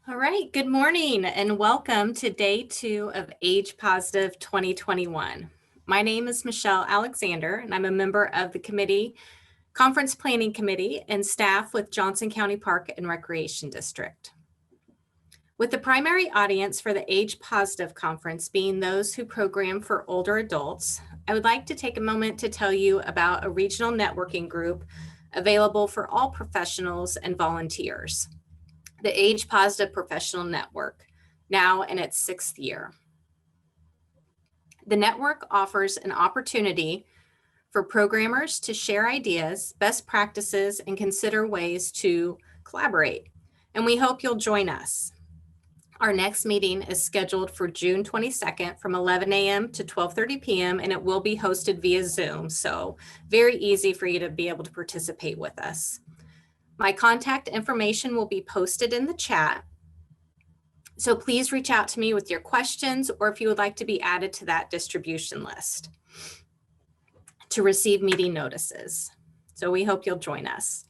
All right, good morning and welcome to day 2 of Age Positive 2021. My name is Michelle Alexander and I'm a member of the Conference Planning Committee and staff with Johnson County Park and Recreation District. With the primary audience for the Age Positive Conference being those who program for older adults, I would like to take a moment to tell you about a regional networking group available for all professionals and volunteers. The Age Positive Professional Network, now in its 6th year. The network offers an opportunity for programmers to share ideas, best practices, and consider ways to collaborate. And we hope you'll join us. Our next meeting is scheduled for June 22nd from 11 a.m. to 12:30 p.m. and it will be hosted via Zoom. So very easy for you to be able to participate with us. My contact information will be posted in the chat. So please reach out to me with your questions or if you would like to be added to that distribution list to receive meeting notices. So we hope you'll join us.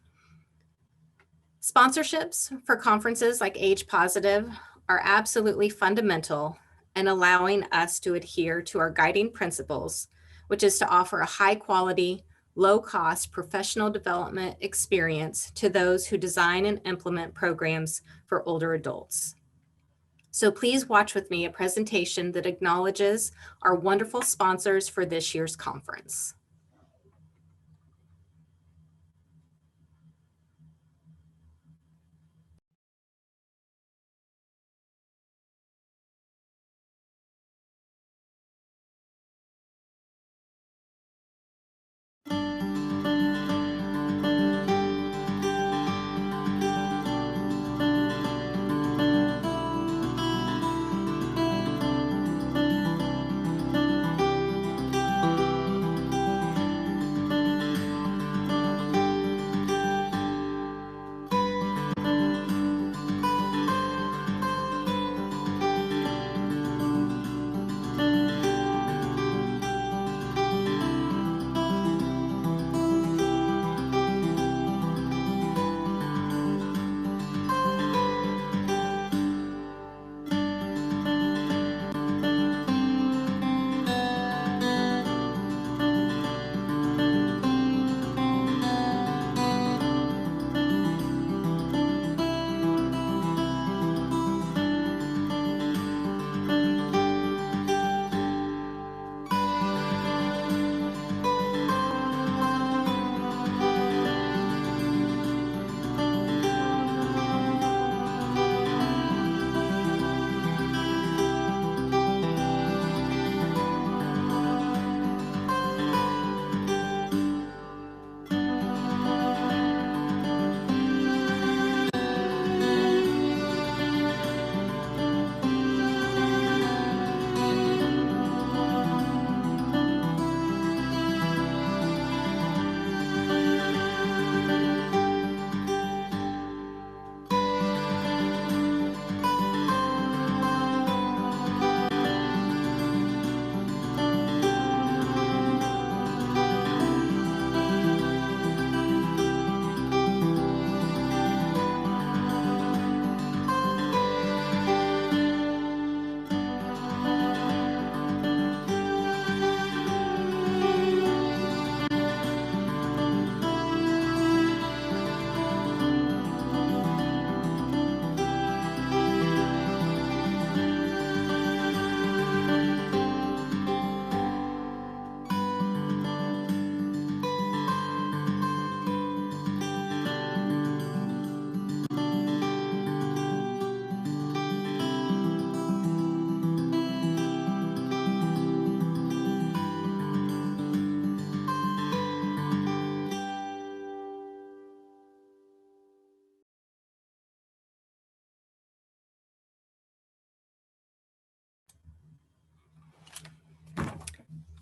Sponsorships for conferences like Age Positive are absolutely fundamental in allowing us to adhere to our guiding principles, which is to offer a high quality, low cost professional development experience to those who design and implement programs for older adults. So please watch with me a presentation that acknowledges our wonderful sponsors for this year's conference.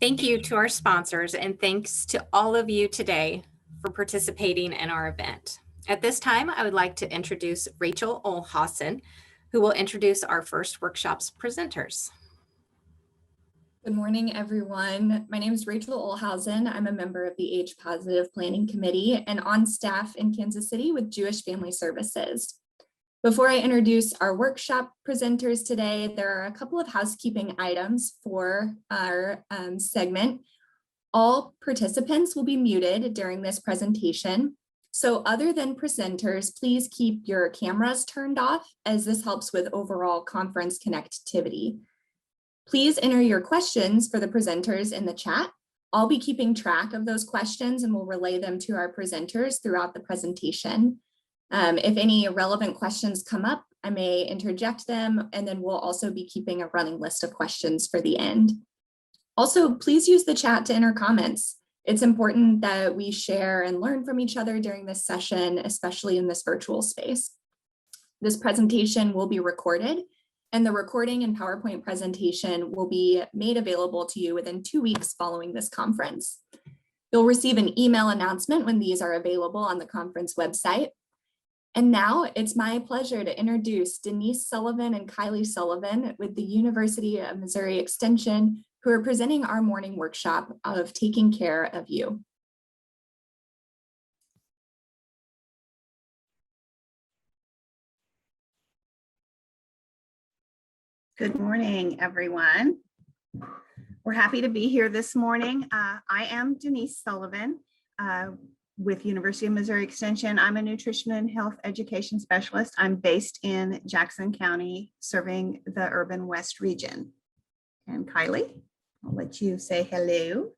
Thank you to our sponsors and thanks to all of you today for participating in our event. At this time, I would like to introduce Rachel Olhausen, who will introduce our first workshop's presenters. Good morning, everyone. My name is Rachel Olhausen. I'm a member of the Age Positive Planning Committee and on staff in Kansas City with Jewish Family Services. Before I introduce our workshop presenters today, there are a couple of housekeeping items for our segment. All participants will be muted during this presentation. So other than presenters, please keep your cameras turned off as this helps with overall conference connectivity. Please enter your questions for the presenters in the chat. I'll be keeping track of those questions and will relay them to our presenters throughout the presentation. If any relevant questions come up, I may interject them, and then we'll also be keeping a running list of questions for the end. Also, please use the chat to enter comments. It's important that we share and learn from each other during this session, especially in this virtual space. This presentation will be recorded, and the recording and PowerPoint presentation will be made available to you within 2 weeks following this conference. You'll receive an email announcement when these are available on the conference website. And now it's my pleasure to introduce Denise Sullivan and Kyleigh Sullivan with the University of Missouri Extension, who are presenting our morning workshop of Taking Care of You. Good morning, everyone. We're happy to be here this morning. I am Denise Sullivan with University of Missouri Extension. I'm a nutrition and health education specialist. I'm based in Jackson County, serving the urban west region. And Kyleigh, I'll let you say hello.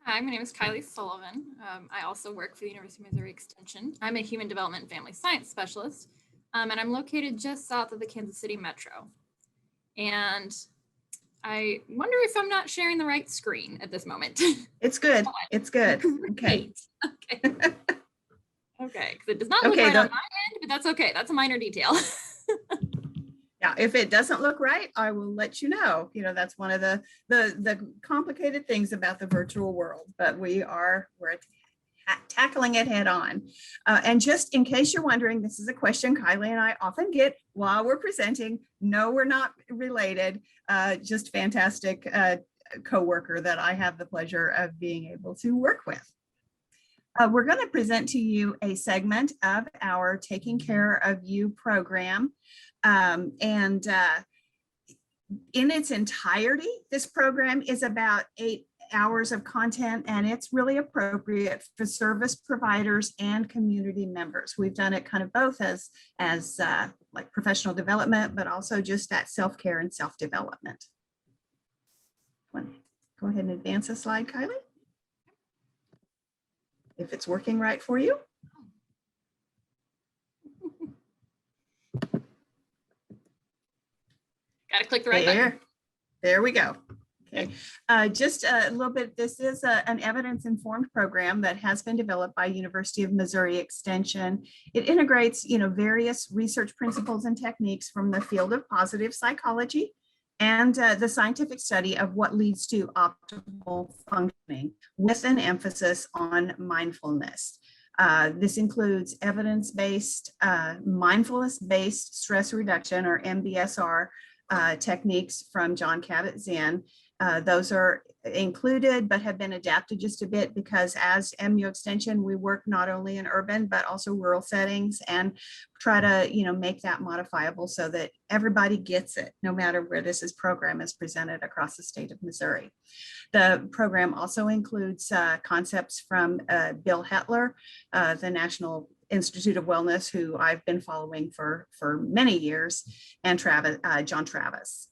Hi, my name is Kyleigh Sullivan. I also work for the University of Missouri Extension. I'm a human development and family science specialist, and I'm located just south of the Kansas City Metro. And I wonder if I'm not sharing the right screen at this moment. It's good. It's good. Okay. Okay. Okay, because it does not look right on my end, but that's okay. That's a minor detail. Yeah, if it doesn't look right, I will let you know. You know, that's one of the complicated things about the virtual world, but we're tackling it head on. And just in case you're wondering, this is a question Kyleigh and I often get while we're presenting. No, we're not related. Just fantastic coworker that I have the pleasure of being able to work with. We're going to present to you a segment of our Taking Care of You program. In its entirety, this program is about 8 hours of content, and it's really appropriate for service providers and community members. We've done it kind of both as like professional development, but also just that self-care and self-development. Go ahead and advance a slide, Kyleigh, if it's working right for you. Got to click the right button. There we go. Okay, just a little bit. This is an evidence-informed program that has been developed by University of Missouri Extension. It integrates, various research principles and techniques from the field of positive psychology and the scientific study of what leads to optimal functioning, with an emphasis on mindfulness. This includes evidence-based, mindfulness-based stress reduction, or MBSR, techniques from John Kabat-Zinn. Those are included but have been adapted just a bit because as MU Extension, we work not only in urban but also rural settings and try to make that modifiable so that everybody gets it, no matter where this program is presented across the state of Missouri. The program also includes concepts from Bill Hetler, the National Institute of Wellness, who I've been following for many years, and John Travis.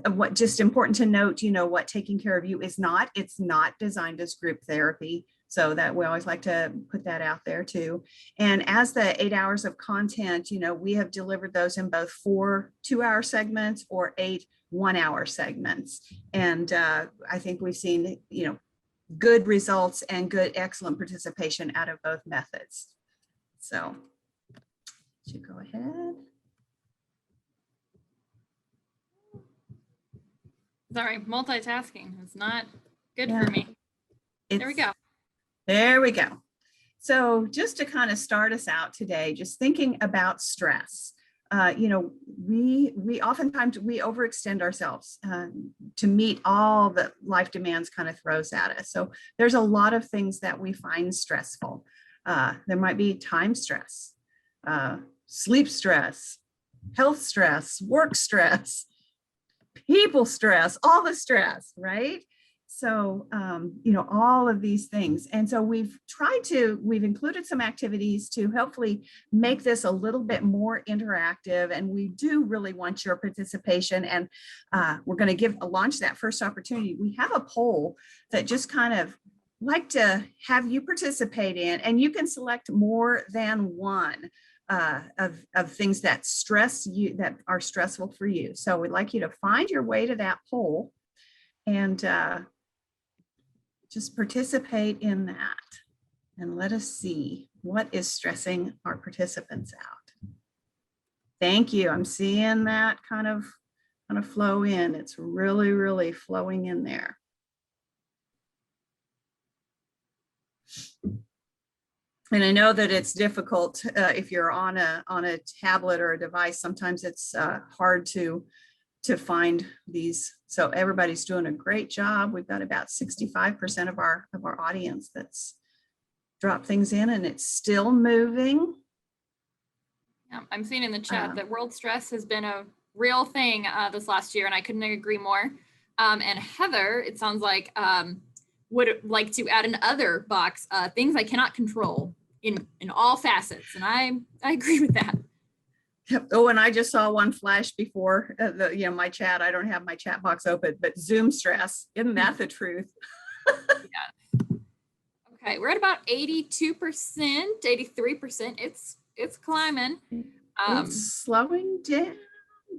What just important to note, what Taking Care of You is not. It's not designed as group therapy. So that we always like to put that out there too. And as the 8 hours of content, we have delivered those in both 4 2-hour segments or 8 1-hour segments. And I think we've seen, good results and excellent participation out of both methods. So, should go ahead. Sorry, multitasking is not good for me. There we go. There we go. So just to kind of start us out today, just thinking about stress. We oftentimes overextend ourselves to meet all that life demands kind of throws at us. So there's a lot of things that we find stressful. There might be time stress, sleep stress, health stress, work stress, people stress, all the stress, right? So, all of these things. And so we've included some activities to hopefully make this a little bit more interactive. And we do really want your participation. And we're going to launch that first opportunity. We have a poll that just kind of like to have you participate in, and you can select more than one of things that stress you, that are stressful for you. So we'd like you to find your way to that poll and just participate in that, and let us see what is stressing our participants out. Thank you. I'm seeing that kind of flow in. It's really, really flowing in there. And I know that it's difficult if you're on a tablet or a device. Sometimes it's hard to find these. So everybody's doing a great job. We've got about 65% of our audience that's dropped things in, and it's still moving. Yeah, I'm seeing in the chat that world stress has been a real thing this last year, and I couldn't agree more. And Heather, it sounds like, would like to add an other box, things I cannot control in all facets. And I agree with that. Oh, and I just saw one flash before my chat. I don't have my chat box open, but Zoom stress. Isn't that the truth? Yeah. Okay, we're at about 82%, 83%. It's climbing. It's slowing down,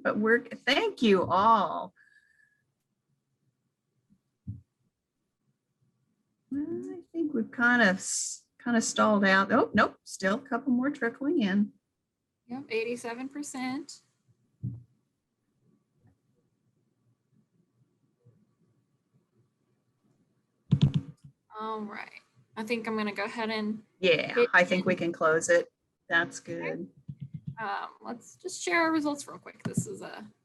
but thank you all. I think we've kind of stalled out. Oh, nope, still a couple more trickling in. Yep, 87%. All right. I think I'm going to go ahead and. Yeah, I think we can close it. That's good. Okay. Let's just share our results real quick. This is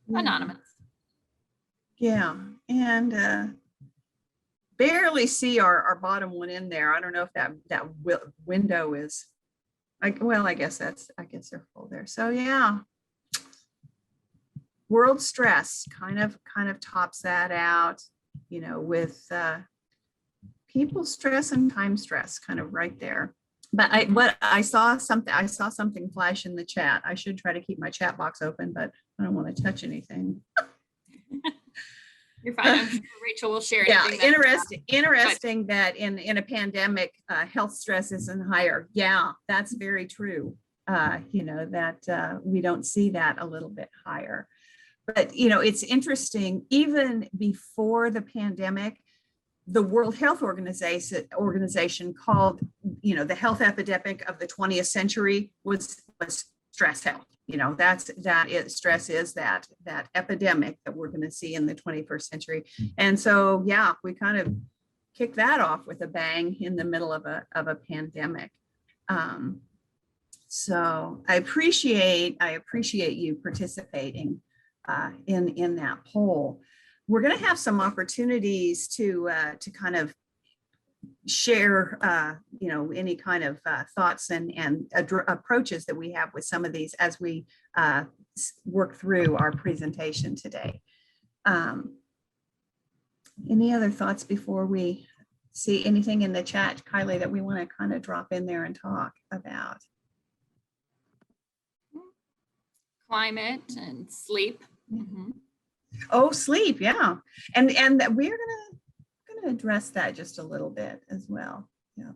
anonymous. Yeah, and barely see our bottom one in there. I don't know if that window is. I guess they're full there. So yeah, world stress kind of tops that out, with people stress and time stress kind of right there. But I saw something flash in the chat. I should try to keep my chat box open, but I don't want to touch anything. You're fine. I'm sure Rachel will share. Yeah, interesting that in a pandemic, health stress isn't higher. Yeah, that's very true. That we don't see that a little bit higher. But it's interesting. Even before the pandemic, the World Health Organization called the health epidemic of the 20th century was stress health. Stress is that epidemic that we're going to see in the 21st century. And so, yeah, we kind of kick that off with a bang in the middle of a pandemic. So I appreciate you participating in that poll. We're going to have some opportunities to kind of share any kind of thoughts and approaches that we have with some of these as we work through our presentation today. Any other thoughts before we see anything in the chat, Kyleigh, that we want to kind of drop in there and talk about? Climate and sleep. Mm-hmm. Oh, sleep, yeah, and we're gonna address that just a little bit as well. Yeah.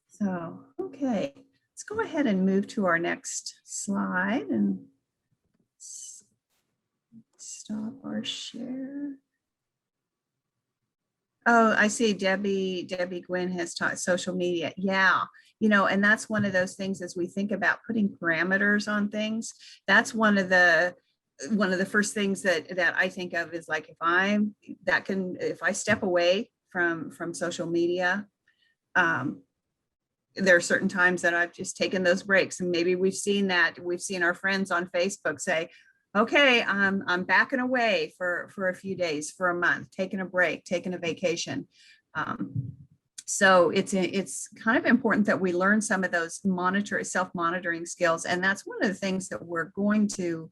So, okay, let's go ahead and move to our next slide and stop our share. Oh, I see Debbie Gwynn has taught social media. Yeah, and that's one of those things as we think about putting parameters on things. That's one of the first things that I think of is like, if I step away from social media, there are certain times that I've just taken those breaks, and maybe we've seen our friends on Facebook say, okay, I'm backing away for a few days, for a month, taking a break, taking a vacation. So it's kind of important that we learn some of those self-monitoring skills. And that's one of the things that we're going to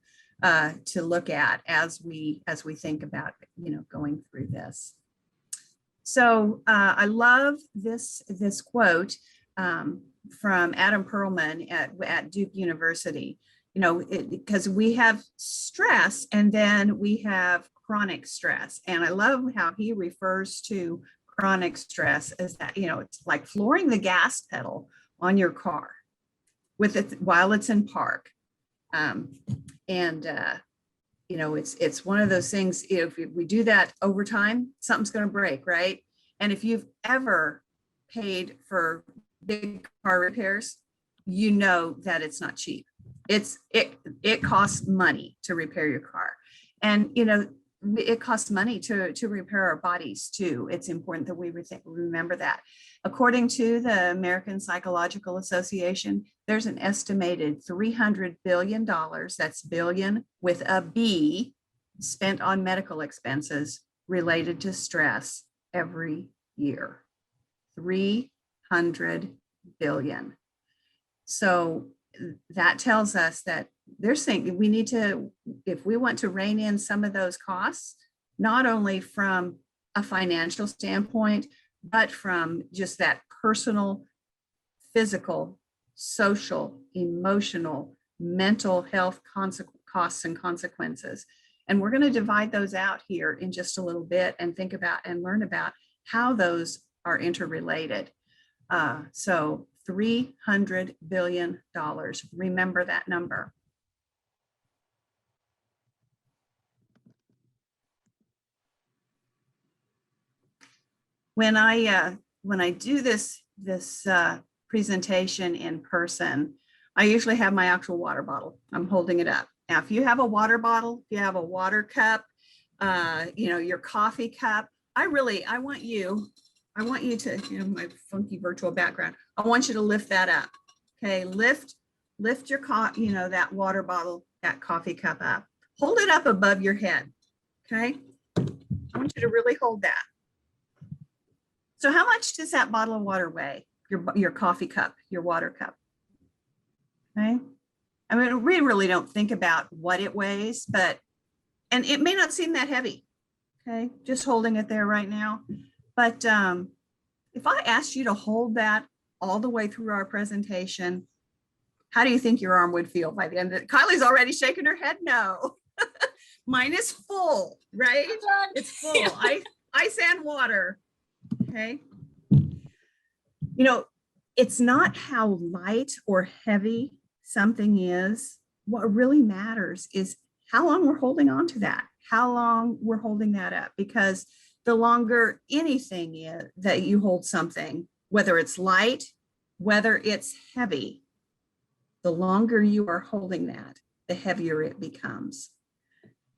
look at as we think about, going through this. So I love this quote from Adam Perlman at Duke University, because we have stress and then we have chronic stress. And I love how he refers to chronic stress as that, it's like flooring the gas pedal on your car while it's in park. It's one of those things, if we do that over time, something's going to break, right? And if you've ever paid for big car repairs, you know that it's not cheap. It costs money to repair your car. And, it costs money to repair our bodies too. It's important that we remember that. According to the American Psychological Association, there's an estimated $300 billion, that's billion with a B, spent on medical expenses related to stress every year. 300 billion. So that tells us that they're saying we need to, if we want to rein in some of those costs, not only from a financial standpoint, but from just that personal, physical, social, emotional, mental health costs and consequences. And we're going to divide those out here in just a little bit and think about and learn about how those are interrelated. So $300 billion. Remember that number. When I do this presentation in person, I usually have my actual water bottle. I'm holding it up. Now, if you have a water bottle, if you have a water cup, your coffee cup, I want you to, my funky virtual background, I want you to lift that up. Okay, lift your that water bottle, that coffee cup up. Hold it up above your head. Okay, I want you to really hold that. So how much does that bottle of water weigh? Your coffee cup, your water cup. Okay. I mean, we really don't think about what it weighs, and it may not seem that heavy. Okay. Just holding it there right now. But if I asked you to hold that all the way through our presentation, how do you think your arm would feel by the end of it? Kylie's already shaking her head no. Mine is full, right? It's full. Ice and water. Okay. It's not how light or heavy something is. What really matters is how long we're holding on to that, how long we're holding that up, because the longer anything is that you hold something, whether it's light, whether it's heavy, the longer you are holding that, the heavier it becomes.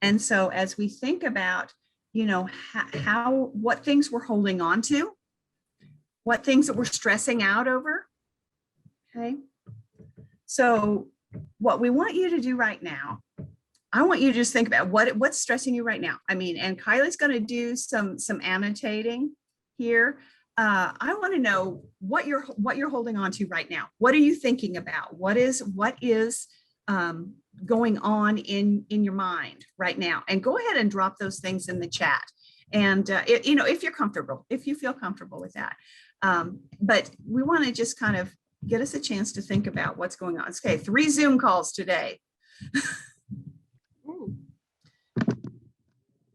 And so as we think about, what things we're holding on to, what things that we're stressing out over. Okay. So what we want you to do right now, I want you to just think about what's stressing you right now. I mean, and Kyleigh's going to do some annotating here. I want to know what you're holding on to right now. What are you thinking about? What is going on in your mind right now? And go ahead and drop those things in the chat. And if you're comfortable, if you feel comfortable with that. But we want to just kind of get us a chance to think about what's going on. Okay, 3 Zoom calls today.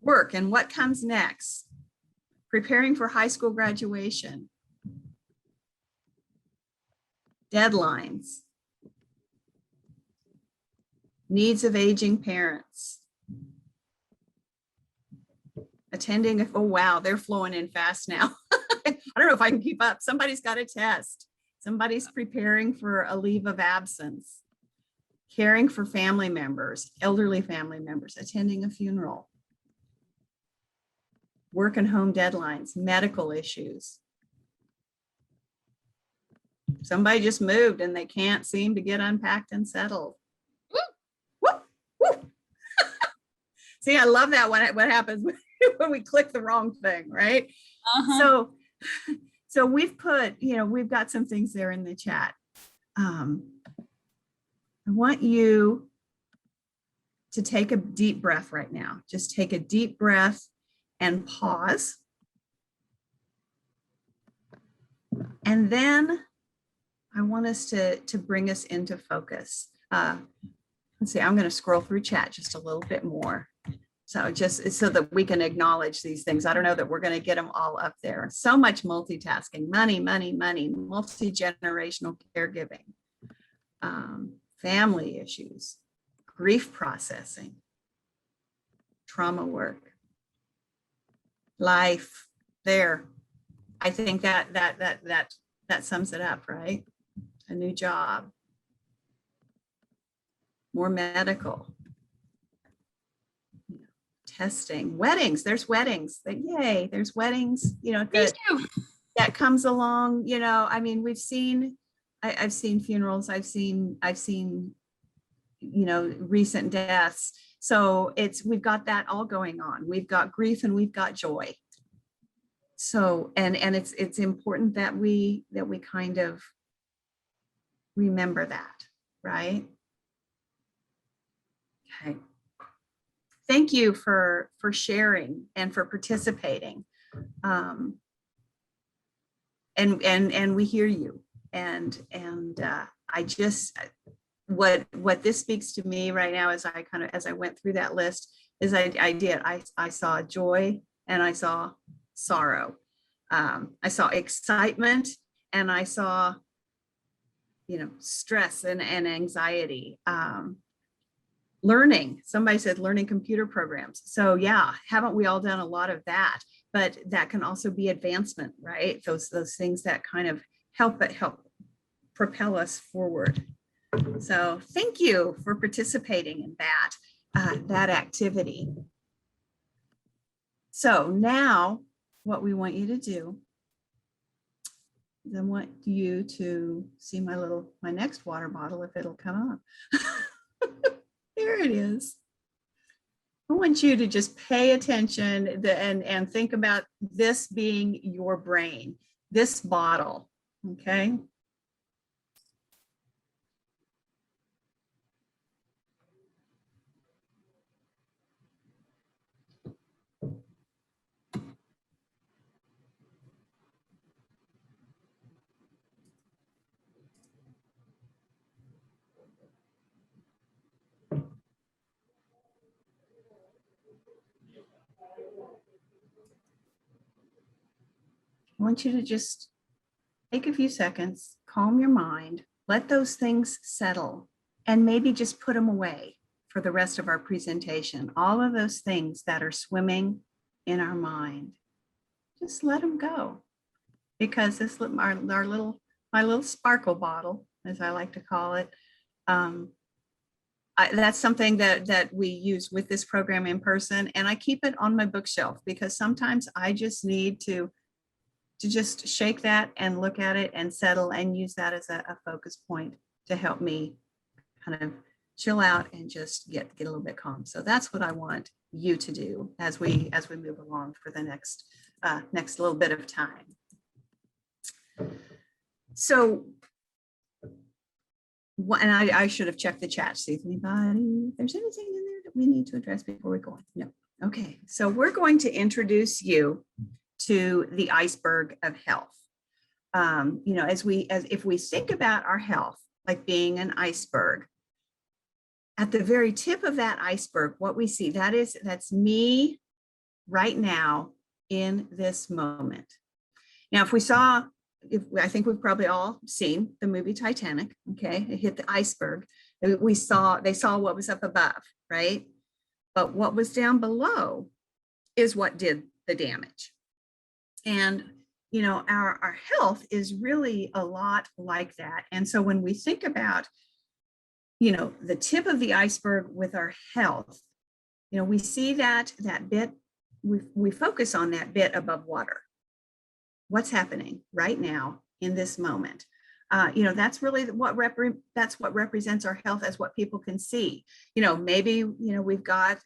Work and what comes next. Preparing for high school graduation. Deadlines. Needs of aging parents. Attending, oh wow, they're flowing in fast now. I don't know if I can keep up. Somebody's got a test. Somebody's preparing for a leave of absence. Caring for family members, elderly family members, attending a funeral. Work and home deadlines, medical issues. Somebody just moved and they can't seem to get unpacked and settled. Woo! Woo! Woo! See, I love that what happens when we click the wrong thing, right? So So we've put, we've got some things there in the chat. I want you to take a deep breath right now. Just take a deep breath and pause. And then I want us to bring us into focus. Let's see, I'm going to scroll through chat just a little bit more. So just so that we can acknowledge these things. I don't know that we're going to get them all up there. So much multitasking, money, multi-generational caregiving, family issues, grief processing, trauma work, life. There, I think that sums it up, right? A new job, more medical, testing, weddings. There's weddings. Yay! There's weddings. That comes along. I mean, we've seen. I've seen funerals. I've seen. Recent deaths. So we've got that all going on. We've got grief and we've got joy. So and it's important that we kind of remember that, right? Okay. Thank you for sharing and for participating. And we hear you. And I just what this speaks to me right now as I went through that list is I saw joy and I saw sorrow. I saw excitement and I saw stress and anxiety. Learning, somebody said learning computer programs. So yeah, haven't we all done a lot of that? But that can also be advancement, right? Those things that kind of help propel us forward. So thank you for participating in that activity. So now what we want you to do is I want you to see my next water bottle, if it'll come up. There it is. I want you to just pay attention and think about this being your brain, this bottle, okay? I want you to just take a few seconds, calm your mind, let those things settle, and maybe just put them away for the rest of our presentation. All of those things that are swimming in our mind, just let them go. Because my little sparkle bottle, as I like to call it, that's something that we use with this program in person, and I keep it on my bookshelf because sometimes I just need to just shake that and look at it and settle and use that as a focus point to help me kind of chill out and just get a little bit calm. So that's what I want you to do as we move along for the next little bit of time. So, and I should have checked the chat, see if there's anything in there that we need to address before we go on. No. Okay, so we're going to introduce you to the iceberg of health. If we think about our health like being an iceberg, at the very tip of that iceberg, what we see, that's me right now in this moment. Now, I think we've probably all seen the movie Titanic, okay? It hit the iceberg. They saw what was up above, right? But what was down below is what did the damage. And, our health is really a lot like that. And so when we think about, the tip of the iceberg with our health, we see that bit, we focus on that bit above water. What's happening right now in this moment? That's really that's what represents our health as what people can see. Maybe, we've got,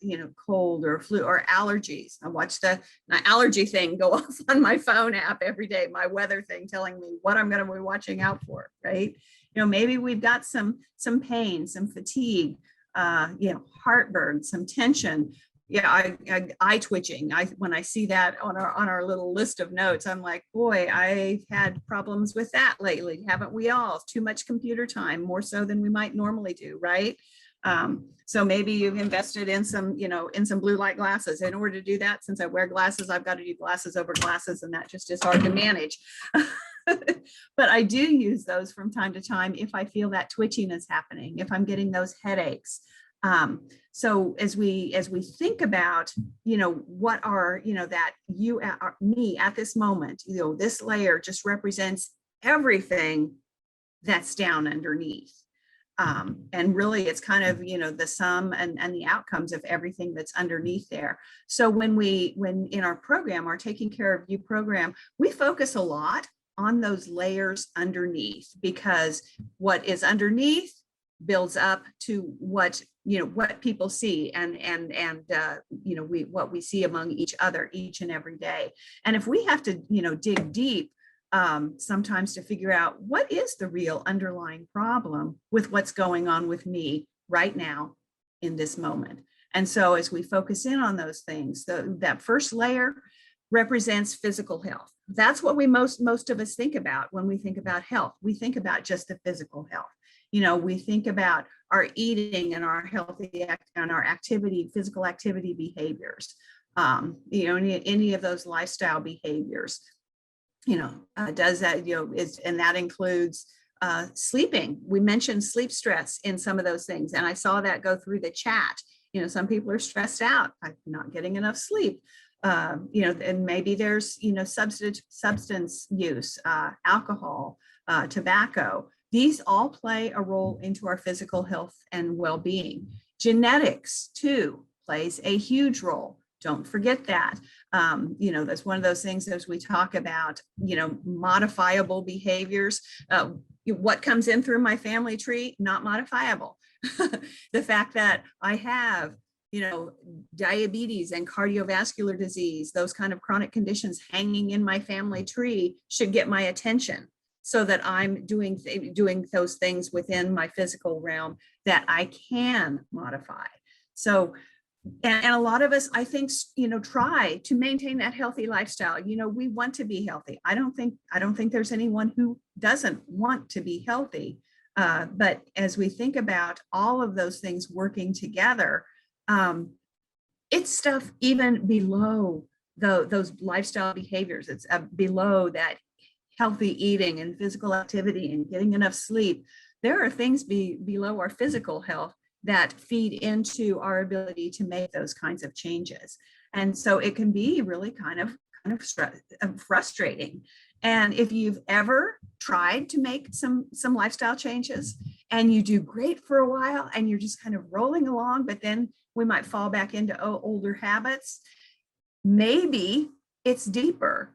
cold or flu or allergies. I watch my allergy thing go off on my phone app every day, my weather thing telling me what I'm going to be watching out for, right? Maybe we've got some pain, some fatigue, heartburn, some tension. Yeah, eye twitching. When I see that on our little list of notes, I'm like, boy, I've had problems with that lately, haven't we all? Too much computer time, more so than we might normally do, right? So maybe you've invested in some blue light glasses. In order to do that, since I wear glasses, I've got to do glasses over glasses, and that just is hard to manage. But I do use those from time to time if I feel that twitching is happening, if I'm getting those headaches. So as we think about, what are, that you are me at this moment, this layer just represents everything that's down underneath. And really it's kind of, the sum and the outcomes of everything that's underneath there. So when in our program, our Taking Care of You program, we focus a lot on those layers underneath, because what is underneath builds up to what people see and what we see among each other each and every day. And if we have to dig deep sometimes to figure out what is the real underlying problem with what's going on with me right now in this moment. And so as we focus in on those things, that first layer represents physical health. That's what we most of us think about when we think about health. We think about just the physical health. We think about our eating and our healthy and our physical activity behaviors, any of those lifestyle behaviors, does that, and that includes sleeping. We mentioned sleep stress in some of those things. And I saw that go through the chat. Some people are stressed out, I'm not getting enough sleep. And maybe there's, substance use, alcohol, tobacco. These all play a role into our physical health and well-being. Genetics too plays a huge role. Don't forget that. That's one of those things as we talk about, modifiable behaviors. What comes in through my family tree, not modifiable. The fact that I have, diabetes and cardiovascular disease, those kind of chronic conditions hanging in my family tree should get my attention, so that I'm doing those things within my physical realm that I can modify. So, and a lot of us, I think, try to maintain that healthy lifestyle. We want to be healthy. I don't think there's anyone who doesn't want to be healthy. But as we think about all of those things working together, it's stuff even below those lifestyle behaviors. It's below that healthy eating and physical activity and getting enough sleep. There are things below our physical health that feed into our ability to make those kinds of changes. And so it can be really kind of frustrating. And if you've ever tried to make some lifestyle changes and you do great for a while and you're just kind of rolling along, but then we might fall back into older habits, maybe it's deeper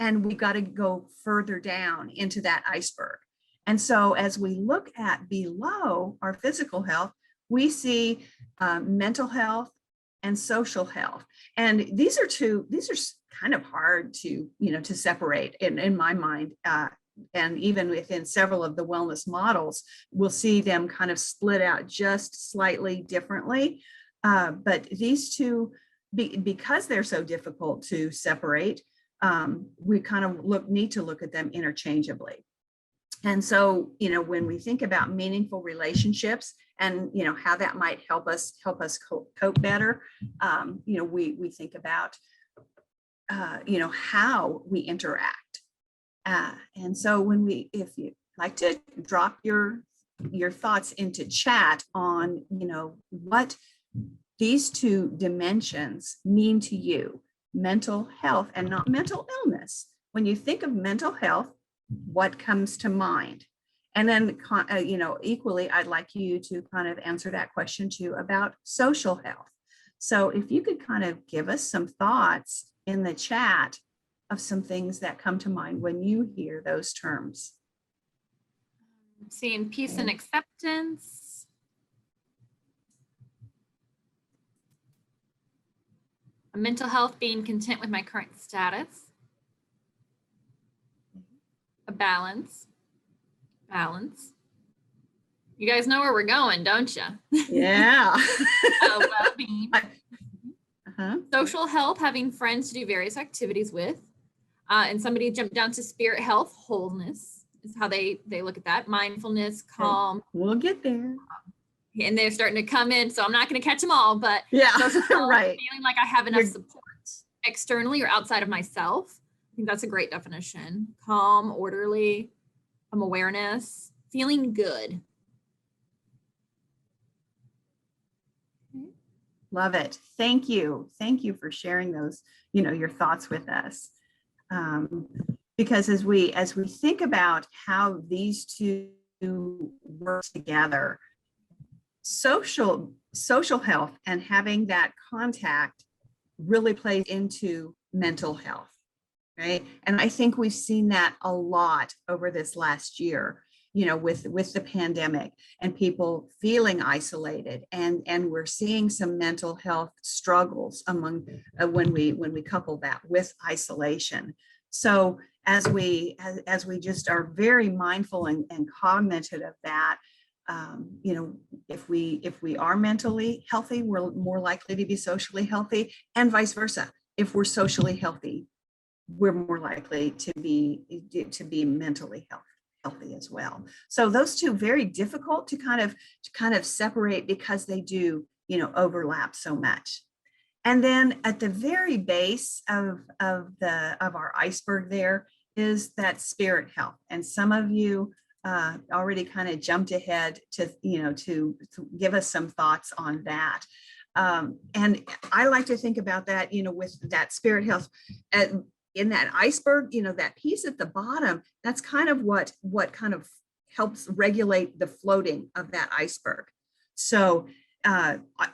and we got to go further down into that iceberg. And so as we look at below our physical health, we see mental health and social health. And these are kind of hard to separate in my mind. And even within several of the wellness models, we'll see them kind of split out just slightly differently. But these two, because they're so difficult to separate, we kind of need to look at them interchangeably. And so, when we think about meaningful relationships and, how that might help us cope better, we think about, how we interact. And so if you'd like to drop your thoughts into chat on, what these two dimensions mean to you, mental health and not mental illness. When you think of mental health, what comes to mind? And then, equally, I'd like you to kind of answer that question too about social health. So if you could kind of give us some thoughts in the chat of some things that come to mind when you hear those terms. I'm seeing peace and acceptance. Mental health, being content with my current status. A balance. You guys know where we're going, don't you? Yeah. Well-being. Uh-huh. Social health, having friends to do various activities with. And somebody jumped down to spirit health, wholeness is how they look at that. Mindfulness, calm. We'll get there. And they're starting to come in, so I'm not going to catch them all, but Yeah, social health, right. feeling like I have enough You're- support externally or outside of myself. I think that's a great definition. Calm, orderly, awareness, feeling good. Love it. Thank you. Thank you for sharing those, your thoughts with us. Because as we think about how these two work together, social health and having that contact really plays into mental health, right? And I think we've seen that a lot over this last year, with the pandemic and people feeling isolated, and we're seeing some mental health struggles among when we couple that with isolation. So as we just are very mindful and cognizant of that, if we are mentally healthy, we're more likely to be socially healthy, and vice versa. If we're socially healthy, we're more likely to be mentally healthy as well. So those two, very difficult to kind of separate, because they do overlap so much. And then at the very base of our iceberg there is that spirit health, and some of you already kind of jumped ahead to give us some thoughts on that. And I like to think about that, with that spirit health in that iceberg, that piece at the bottom, that's kind of what kind of helps regulate the floating of that iceberg. So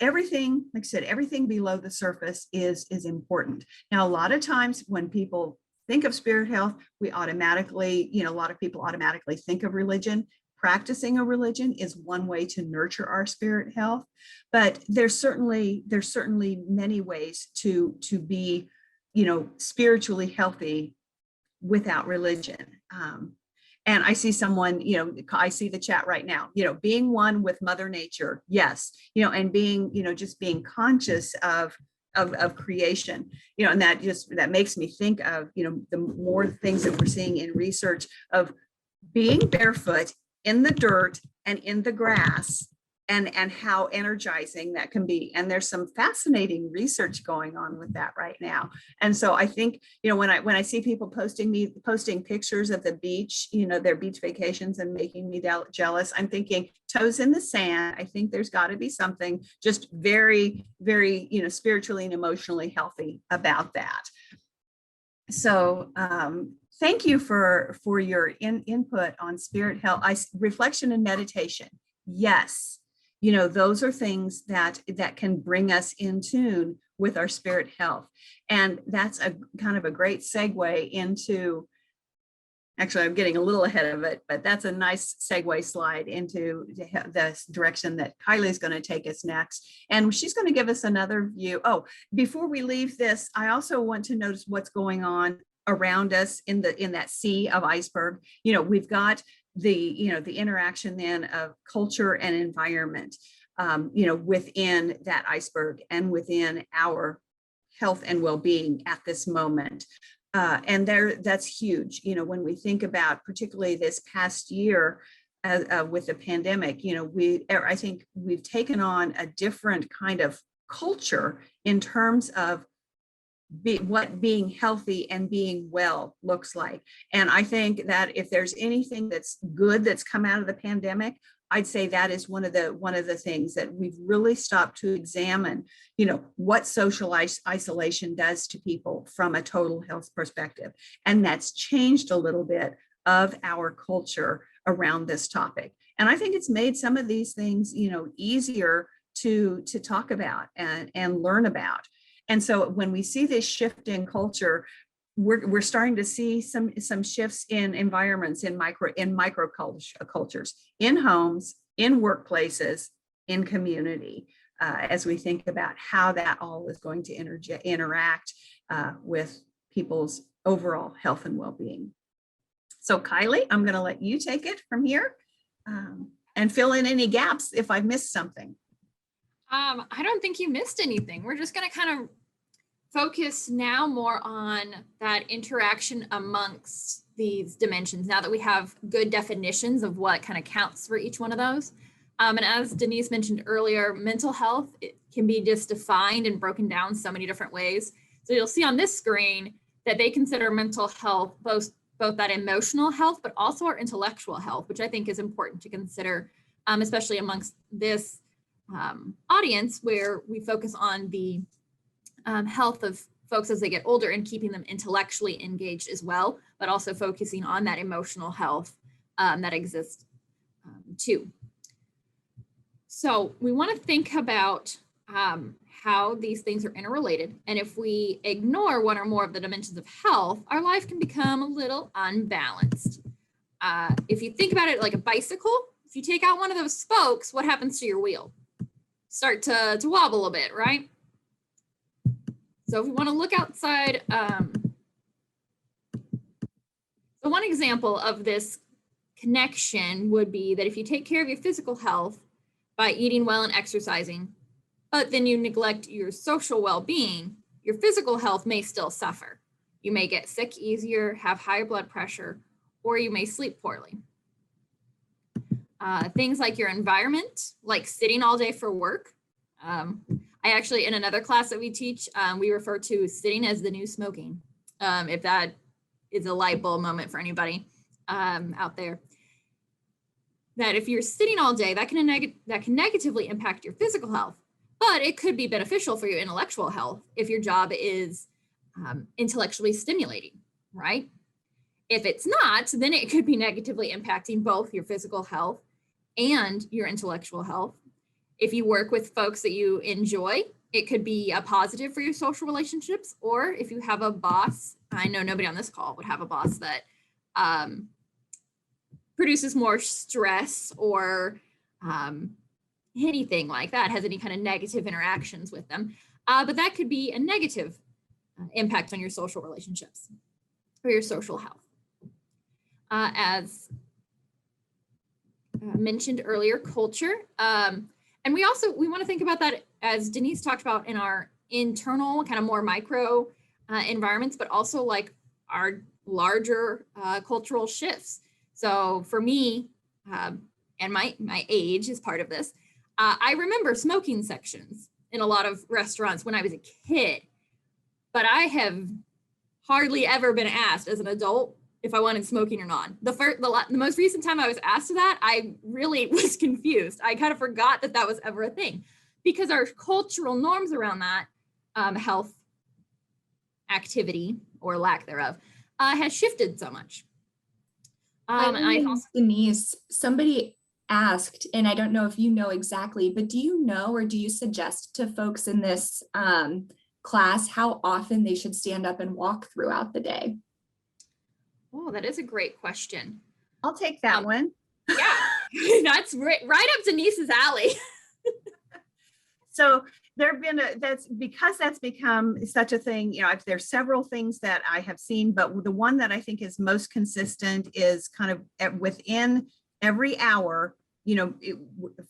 everything, like I said, everything below the surface is important. Now, a lot of times when people think of spirit health, we automatically, a lot of people automatically think of religion. Practicing a religion is one way to nurture our spirit health, but there's certainly many ways to be, spiritually healthy without religion. And I see someone, I see the chat right now, being one with Mother Nature. Yes. And being, just being conscious of creation, and that makes me think of, the more things that we're seeing in research of being barefoot in the dirt and in the grass, and how energizing that can be. And there's some fascinating research going on with that right now. And so I think, when I see people posting pictures of the beach, their beach vacations, and making me jealous, I'm thinking, toes in the sand. I think there's got to be something just very, very, spiritually and emotionally healthy about that. So thank you for your input on spirit health, reflection and meditation. Yes. Those are things that can bring us in tune with our spirit health. And that's a kind of a great segue into, actually, I'm getting a little ahead of it, but that's a nice segue slide into the direction that Kyleigh is going to take us next. And she's going to give us another view. Oh, before we leave this, I also want to notice what's going on around us in that sea of iceberg. We've got the interaction then of culture and environment, within that iceberg and within our health and well-being at this moment. And that's huge. When we think about particularly this past year with the pandemic, I think we've taken on a different kind of culture in terms of what being healthy and being well looks like. And I think that if there's anything that's good that's come out of the pandemic, I'd say that is one of the things that we've really stopped to examine, what social isolation does to people from a total health perspective. And that's changed a little bit of our culture around this topic. And I think it's made some of these things, easier to talk about and learn about. And so when we see this shift in culture, we're starting to see some shifts in environments, in micro cultures, in homes, in workplaces, in community, as we think about how that all is going to interact with people's overall health and well-being. So Kyleigh, I'm going to let you take it from here and fill in any gaps if I've missed something. I don't think you missed anything. We're just going to kind of focus now more on that interaction amongst these dimensions now that we have good definitions of what kind of counts for each one of those. And as Denise mentioned earlier, mental health, it can be just defined and broken down so many different ways. So you'll see on this screen that they consider mental health both that emotional health, but also our intellectual health, which I think is important to consider, especially amongst this audience where we focus on the health of folks as they get older and keeping them intellectually engaged as well, but also focusing on that emotional health that exists too. So we want to think about how these things are interrelated. And if we ignore one or more of the dimensions of health, our life can become a little unbalanced. If you think about it like a bicycle, if you take out one of those spokes, what happens to your wheel? Start to wobble a bit, right? So if we want to look outside, so one example of this connection would be that if you take care of your physical health by eating well and exercising, but then you neglect your social well-being, your physical health may still suffer. You may get sick easier, have higher blood pressure, or you may sleep poorly. Things like your environment, like sitting all day for work. I actually, in another class that we teach, we refer to sitting as the new smoking, if that is a light bulb moment for anybody out there. That if you're sitting all day, that can negatively impact your physical health, but it could be beneficial for your intellectual health if your job is intellectually stimulating, right? If it's not, then it could be negatively impacting both your physical health and your intellectual health. If you work with folks that you enjoy, it could be a positive for your social relationships. Or if you have a boss, I know nobody on this call would have a boss that produces more stress or anything like that, has any kind of negative interactions with them. But that could be a negative impact on your social relationships or your social health. As mentioned earlier, culture. And we want to think about that, as Denise talked about, in our internal kind of more micro environments, but also like our larger cultural shifts. So for me, and my age is part of this, I remember smoking sections in a lot of restaurants when I was a kid, but I have hardly ever been asked as an adult if I wanted smoking or not. The most recent time I was asked that, I really was confused. I kind of forgot that was ever a thing, because our cultural norms around that health activity or lack thereof has shifted so much. Denise, somebody asked, and I don't know if you know exactly, but do you know, or do you suggest to folks in this class how often they should stand up and walk throughout the day? Oh, that is a great question. I'll take that one. Yeah, that's right up Denise's alley. So that's become such a thing. You know, there's several things that I have seen, but the one that I think is most consistent is kind of within every hour, you know,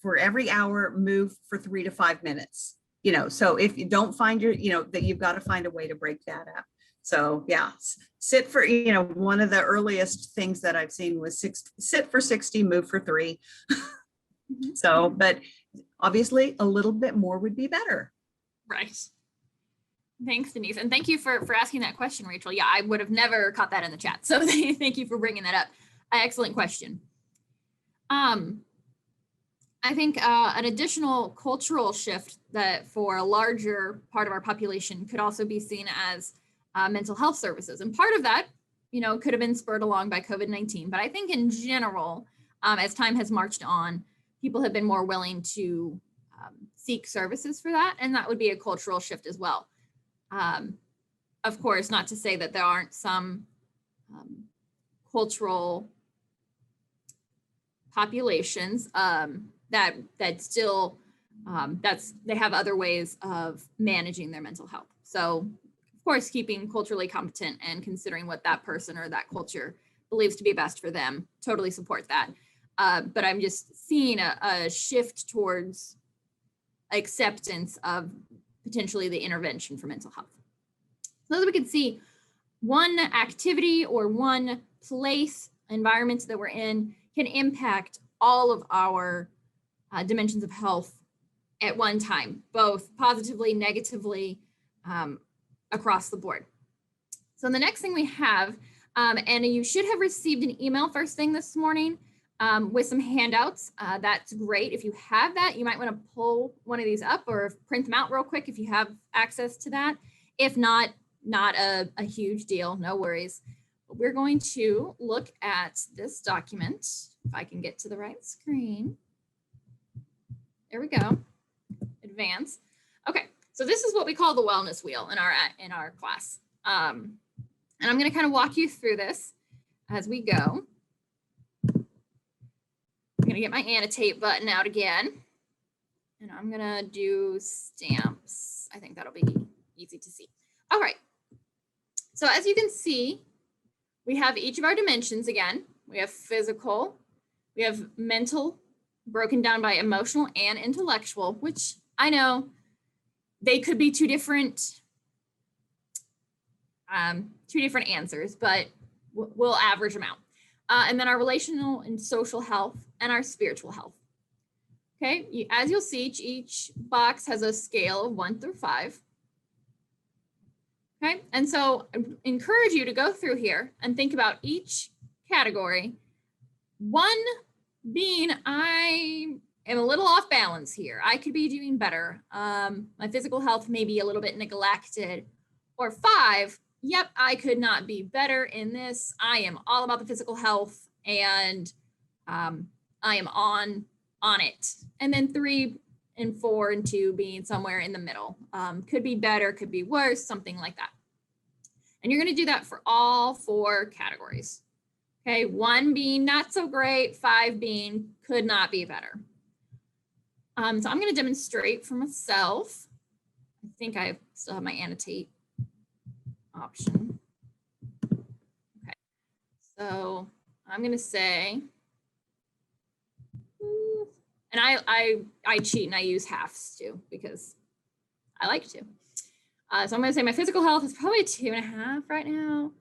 for every hour, move for 3 to 5 minutes. You know, so if you don't find that you've got to find a way to break that up. So yeah, sit for, one of the earliest things that I've seen was sit for 60, move for 3. So, but obviously a little bit more would be better. Right. Thanks, Denise. And thank you for asking that question, Rachel. Yeah, I would have never caught that in the chat. So thank you for bringing that up. Excellent question. I think an additional cultural shift that for a larger part of our population could also be seen as mental health services. And part of that, could have been spurred along by COVID-19. But I think in general, as time has marched on, people have been more willing to seek services for that. And that would be a cultural shift as well. of course, not to say that there aren't some cultural populations that still they have other ways of managing their mental health. So of course, keeping culturally competent and considering what that person or that culture believes to be best for them, totally support that. But I'm just seeing a shift towards acceptance of potentially the intervention for mental health. So as we can see, one activity or one place, environment that we're in can impact all of our dimensions of health at one time, both positively, negatively, across the board. So the next thing we have, and you should have received an email first thing this morning with some handouts. That's great. If you have that, you might want to pull one of these up or print them out real quick if you have access to that. If not a huge deal, no worries. But we're going to look at this document. If I can get to the right screen. There we go. Advance. Okay, so this is what we call the wellness wheel in our class. And I'm going to kind of walk you through this as we go. I'm going to get my annotate button out again. And I'm going to do stamps. I think that'll be easy to see. All right. So as you can see, we have each of our dimensions again. We have physical, we have mental, broken down by emotional and intellectual, which I know they could be two different answers, but we'll average them out. And then our relational and social health and our spiritual health. Okay, as you'll see, each box has a scale of 1 through 5. Okay, and so I encourage you to go through here and think about each category. 1 being, I am a little off balance here. I could be doing better. My physical health may be a little bit neglected. Or 5, yep, I could not be better in this. I am all about the physical health and I am on it. And then 3 and 4 and 2 being somewhere in the middle. Could be better, could be worse, something like that. And you're going to do that for all 4 categories. Okay, 1 being not so great, 5 being could not be better. So I'm going to demonstrate for myself. I think I still have my annotate option. Okay, so I'm going to say, and I cheat and I use halves too because I like to. So I'm going to say my physical health is probably 2.5 right now.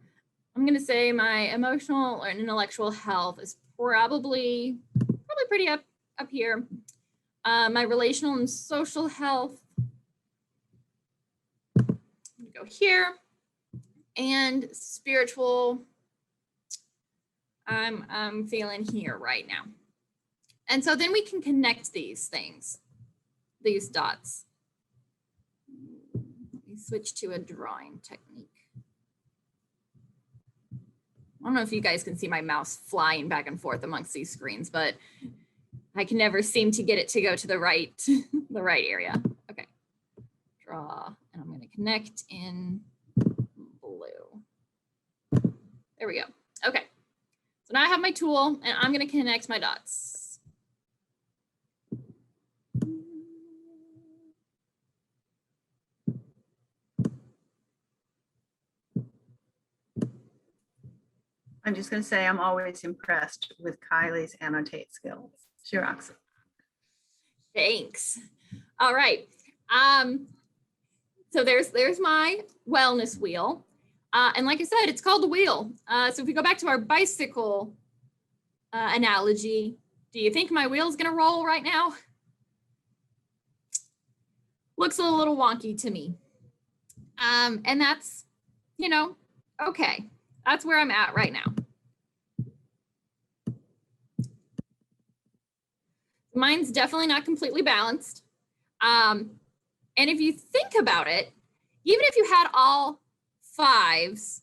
I'm going to say my emotional and intellectual health is probably pretty up here. My relational and social health, I'm going to go here. And spiritual, I'm feeling here right now. And so then we can connect these things, these dots. Let me switch to a drawing technique. I don't know if you guys can see my mouse flying back and forth amongst these screens, but I can never seem to get it to go to the right area. Okay, draw, and I'm going to connect in blue. There we go. Okay, so now I have my tool, and I'm going to connect my dots. I'm just going to say I'm always impressed with Kylie's annotate skills. She rocks it. Thanks. All right. So there's my wellness wheel. And like I said, it's called the wheel. So if we go back to our bicycle analogy, do you think my wheel's going to roll right now? Looks a little wonky to me. And that's, okay. That's where I'm at right now. Mine's definitely not completely balanced. And if you think about it, even if you had all 5s,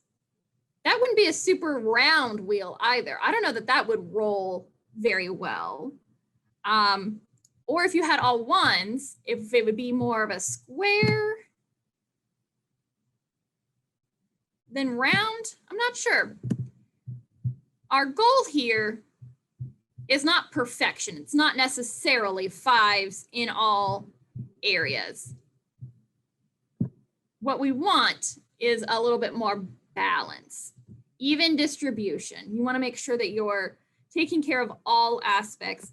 that wouldn't be a super round wheel either. I don't know that would roll very well. Or if you had all 1s, if it would be more of a square. then round, I'm not sure. Our goal here is not perfection. It's not necessarily 5s in all areas. What we want is a little bit more balance, even distribution. You want to make sure that you're taking care of all aspects,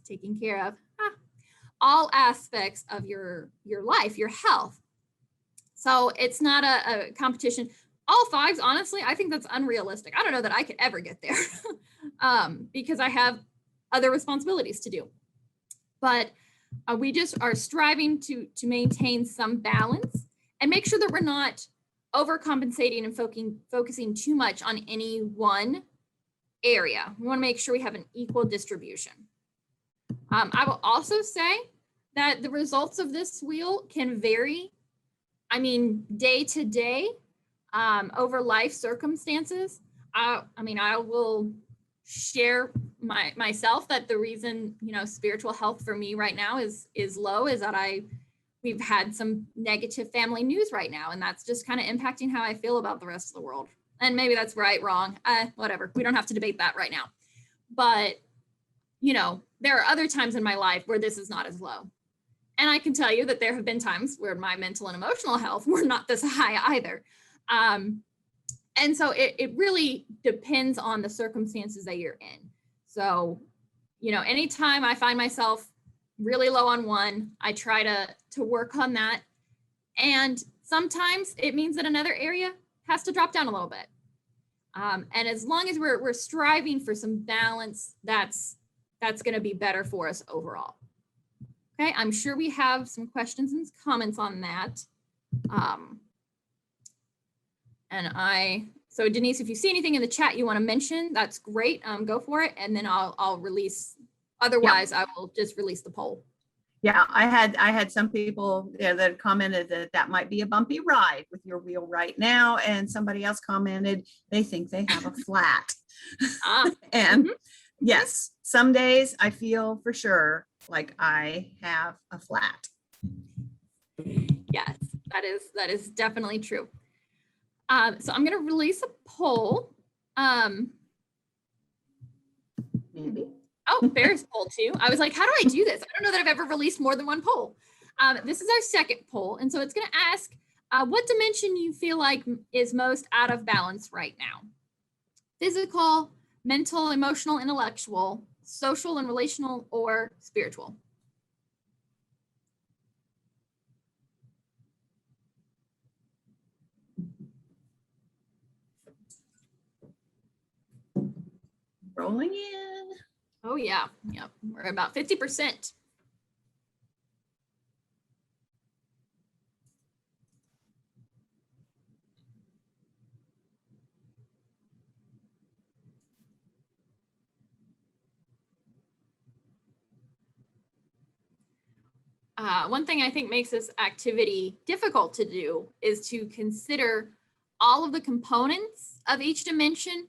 all aspects of your life, your health. So it's not a competition. All 5s, honestly, I think that's unrealistic. I don't know that I could ever get there because I have other responsibilities to do. But we just are striving to maintain some balance and make sure that we're not overcompensating and focusing too much on any one area. We want to make sure we have an equal distribution. I will also say that the results of this wheel can vary. I mean, day to day, over life circumstances. I will share myself that the reason, spiritual health for me right now is low is that we've had some negative family news right now, and that's just kind of impacting how I feel about the rest of the world. And maybe that's right, wrong, whatever. We don't have to debate that right now. But, there are other times in my life where this is not as low. And I can tell you that there have been times where my mental and emotional health were not this high either. And so it really depends on the circumstances that you're in. So, anytime I find myself really low on one, I try to work on that. And sometimes it means that another area has to drop down a little bit. And as long as we're striving for some balance, that's going to be better for us overall. Okay, I'm sure we have some questions and comments on that. So Denise, if you see anything in the chat you want to mention, that's great. Go for it. And then I'll release, otherwise I will just release the poll. Yeah, I had some people that commented that might be a bumpy ride with your wheel right now. And somebody else commented, they think they have a flat. And yes, some days I feel for sure like I have a flat. Yes, that is definitely true. So I'm going to release a poll. Maybe. Oh, there's poll 2. I was like, how do I do this? I don't know that I've ever released more than one poll. This is our second poll. And so it's going to ask what dimension you feel like is most out of balance right now. Physical, mental, emotional, intellectual, social and relational, or spiritual. Rolling in. Oh yeah, we're about 50%. One thing I think makes this activity difficult to do is to consider all of the components of each dimension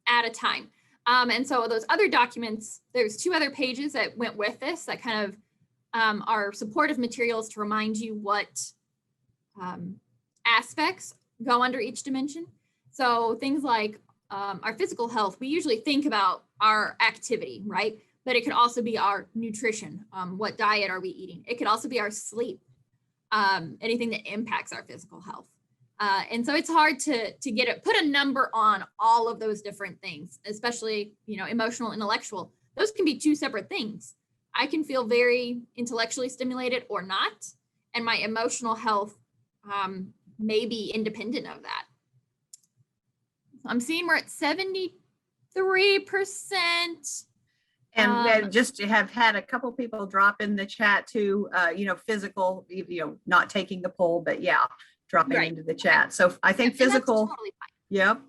at a time. And so those other documents, there's 2 other pages that went with this that kind of are supportive materials to remind you what aspects go under each dimension. So things like our physical health, we usually think about our activity, right? But it could also be our nutrition. What diet are we eating? It could also be our sleep, anything that impacts our physical health. And so it's hard to put a number on all of those different things, especially, emotional, intellectual. Those can be 2 separate things. I can feel very intellectually stimulated or not, and my emotional health may be independent of that. I'm seeing we're at 73%. And just to have had a couple people drop in the chat too, physical, not taking the poll, but dropping into the chat. So I think physical, totally fine. Yep.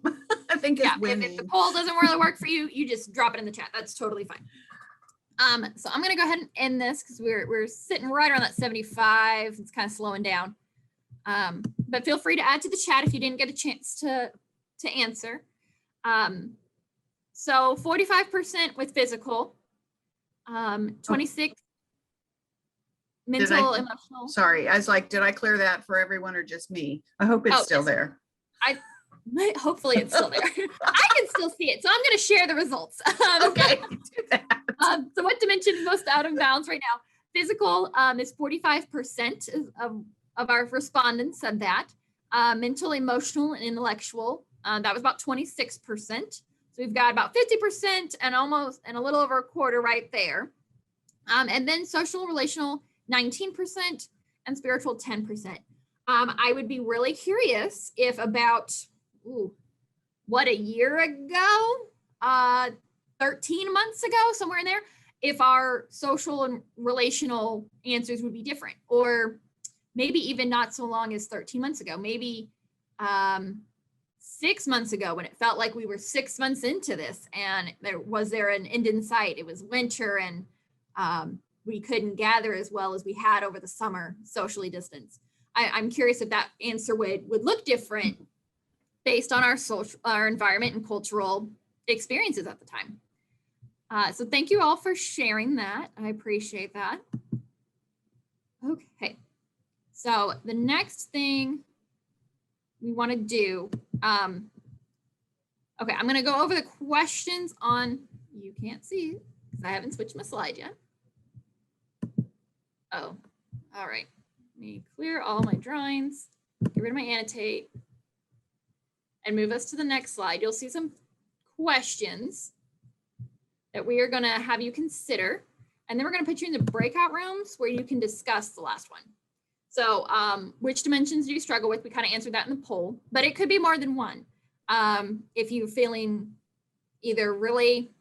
I think it's winning. If the poll doesn't really work for you, you just drop it in the chat. That's totally fine. So I'm gonna go ahead and end this because we're sitting right around that 75. It's kind of slowing down. But feel free to add to the chat if you didn't get a chance to answer. So 45% with physical, 26 mental, emotional. Sorry, I was like, did I clear that for everyone or just me? I hope it's still there. hopefully it's still there. I can still see it, so I'm going to share the results. Okay. Do that. So what dimension is most out of bounds right now? Physical is 45% of our respondents said that. Mental, emotional, and intellectual, that was about 26%. So we've got about 50% and a little over a quarter right there. And then social, relational, 19%, and spiritual, 10%. I would be really curious if about, a year ago, 13 months ago, somewhere in there, if our social and relational answers would be different, or maybe even not so long as 13 months ago, maybe 6 months ago, when it felt like we were 6 months into this and there an end in sight. It was winter and we couldn't gather as well as we had over the summer, socially distanced. I'm curious if that answer would look different based on our environment and cultural experiences at the time. So thank you all for sharing that. I appreciate that. Okay, so the next thing we want to do, okay, I'm going to go over the questions on, you can't see it because I haven't switched my slide yet. Oh, all right. Let me clear all my drawings, get rid of my annotate, and move us to the next slide. You'll see some questions that we are going to have you consider. And then we're going to put you into breakout rooms where you can discuss the last one. So which dimensions do you struggle with? We kind of answered that in the poll, but it could be more than one. If you're feeling either really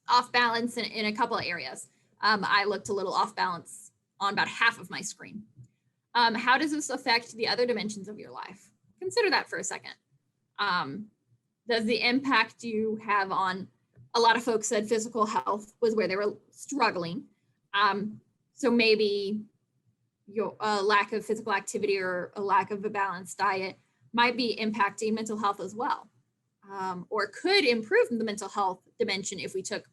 off balance in a couple of areas. I looked a little off balance on about half of my screen. How does this affect the other dimensions of your life? Consider that for a second. Does the impact you have on, a lot of folks said physical health was where they were struggling. So maybe your lack of physical activity or a lack of a balanced diet might be impacting mental health as well, or could improve the mental health dimension if we took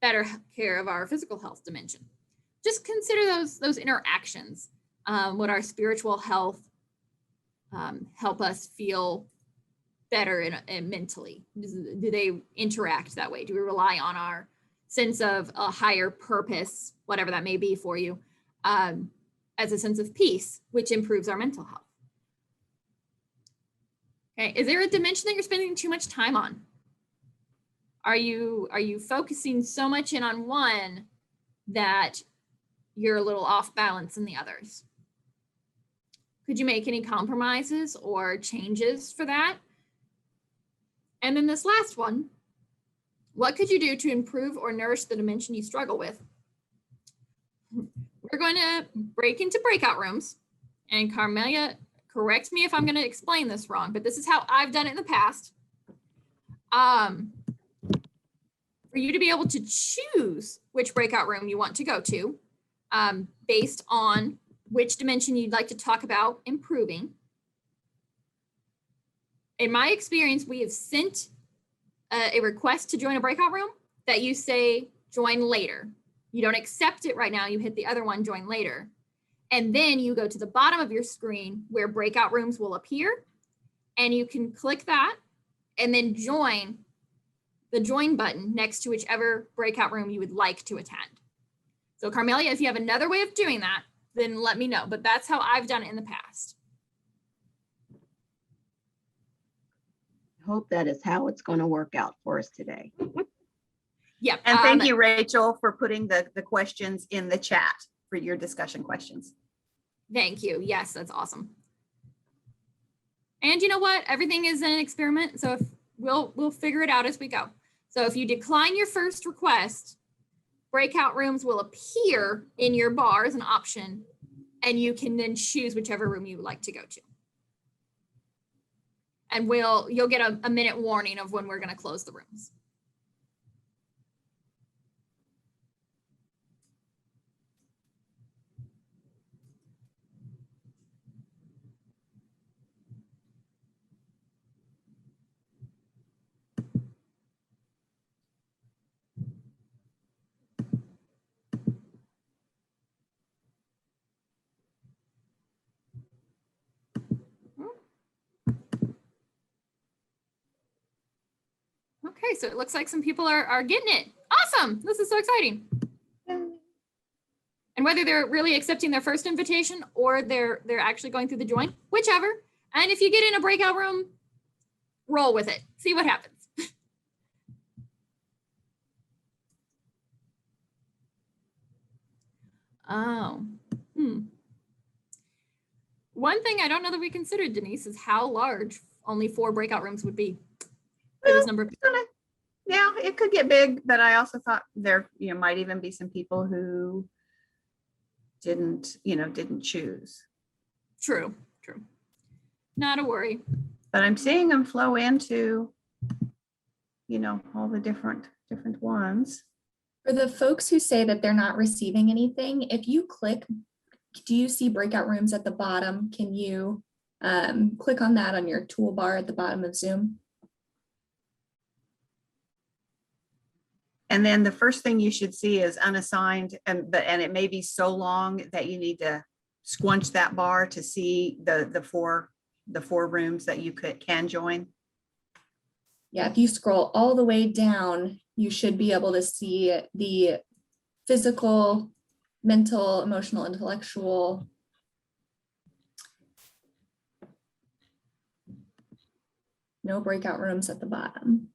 better care of our physical health dimension. Just consider those interactions. Would our spiritual health help us feel better and mentally? Do they interact that way? Do we rely on our sense of a higher purpose, whatever that may be for you, as a sense of peace, which improves our mental health? Okay, is there a dimension that you're spending too much time on? Are you focusing so much in on one that you're a little off balance in the others? Could you make any compromises or changes for that? And then this last one, what could you do to improve or nourish the dimension you struggle with? We're going to break into breakout rooms, and Carmelia, correct me if I'm going to explain this wrong, but this is how I've done it in the past. For you to be able to choose which breakout room you want to go to, based on which dimension you'd like to talk about improving. In my experience, we have sent a request to join a breakout room that you say join later. You don't accept it right now, you hit the other one, join later. And then you go to the bottom of your screen where breakout rooms will appear, and you can click that and then join the join button next to whichever breakout room you would like to attend. So Carmelia, if you have another way of doing that, then let me know, but that's how I've done it in the past. Hope that is how it's going to work out for us today. Yep. And thank you, Rachel, for putting the questions in the chat for your discussion questions. Thank you. Yes, that's awesome. And you know what? Everything is an experiment, so if we'll figure it out as we go. So if you decline your first request, breakout rooms will appear in your bar as an option, and you can then choose whichever room you would like to go to. And you'll get a minute warning of when we're going to close the rooms. Okay, so it looks like some people are getting it. Awesome. This is so exciting. And whether they're really accepting their first invitation or they're actually going through the join, whichever. And if you get in a breakout room, roll with it. See what happens. Oh. One thing I don't know that we considered, Denise, is how large only 4 breakout rooms would be for this number of people. Yeah, it could get big, but I also thought there, might even be some people who didn't choose. True. Not a worry. But I'm seeing them flow into, all the different ones. For the folks who say that they're not receiving anything, if you click, do you see breakout rooms at the bottom? Can you click on that on your toolbar at the bottom of Zoom? And then the first thing you should see is unassigned, and it may be so long that you need to squunch that bar to see the four rooms that you can join. Yeah, if you scroll all the way down, you should be able to see the physical, mental, emotional, intellectual. No breakout rooms at the bottom.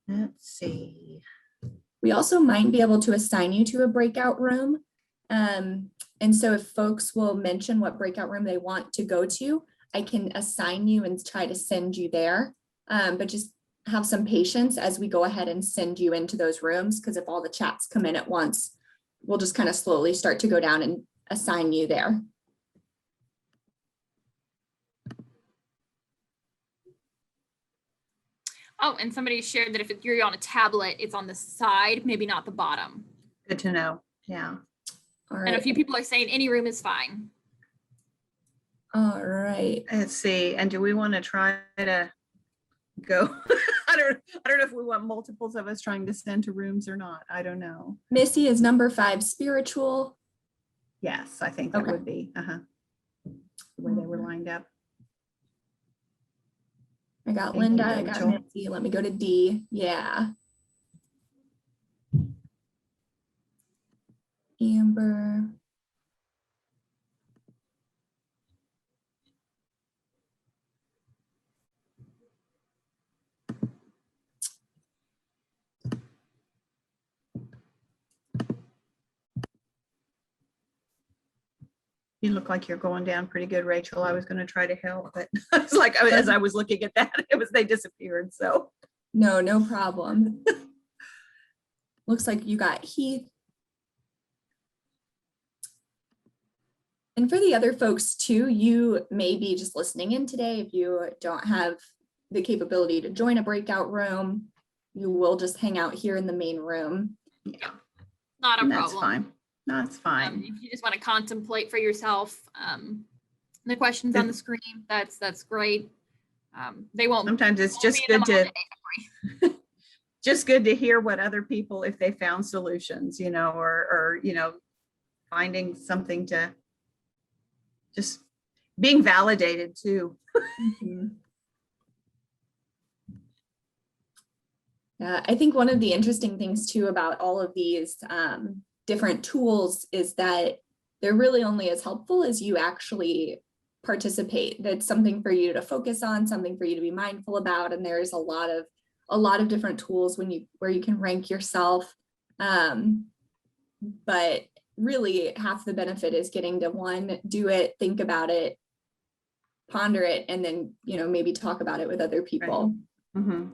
Let's see. We also might be able to assign you to a breakout room. And so if folks will mention what breakout room they want to go to, I can assign you and try to send you there. But just have some patience as we go ahead and send you into those rooms, because if all the chats come in at once, we'll just kind of slowly start to go down and assign you there. Oh, and somebody shared that if you're on a tablet, it's on the side, maybe not the bottom. Good to know. Yeah. All And a right. few people are saying any room is fine. All right. Let's see. And do we want to try to go? I don't know if we want multiples of us trying to send to rooms or not. I don't know. Missy is number 5, spiritual. Yes, I think that Okay. would be the way they were lined up. I got Thank Linda, you, I got Rachel. Missy. Let me go to D. Yeah. Amber. You look like you're going down pretty good, Rachel. I was going to try to help, but it's like as I was looking at that, they disappeared. So No problem. Looks like you got Heath. And for the other folks too, you may be just listening in today. If you don't have the capability to join a breakout room, you will just hang out here in the main room. yeah, Not a that's problem. fine. That's fine. If you just want to contemplate for yourself the questions on the screen, that's great. They won't. Sometimes it's won't just be in them good all to day. just good to hear what other people, if they found solutions, or finding something to just being validated too. I think one of the interesting things too about all of these different tools is that they're really only as helpful as you actually participate. That's something for you to focus on, something for you to be mindful about. And there's a lot of different tools where you can rank yourself. But really half the benefit is getting to one, do it, think about it, ponder it, and then, maybe talk about it with other people. Right. Mm-hmm.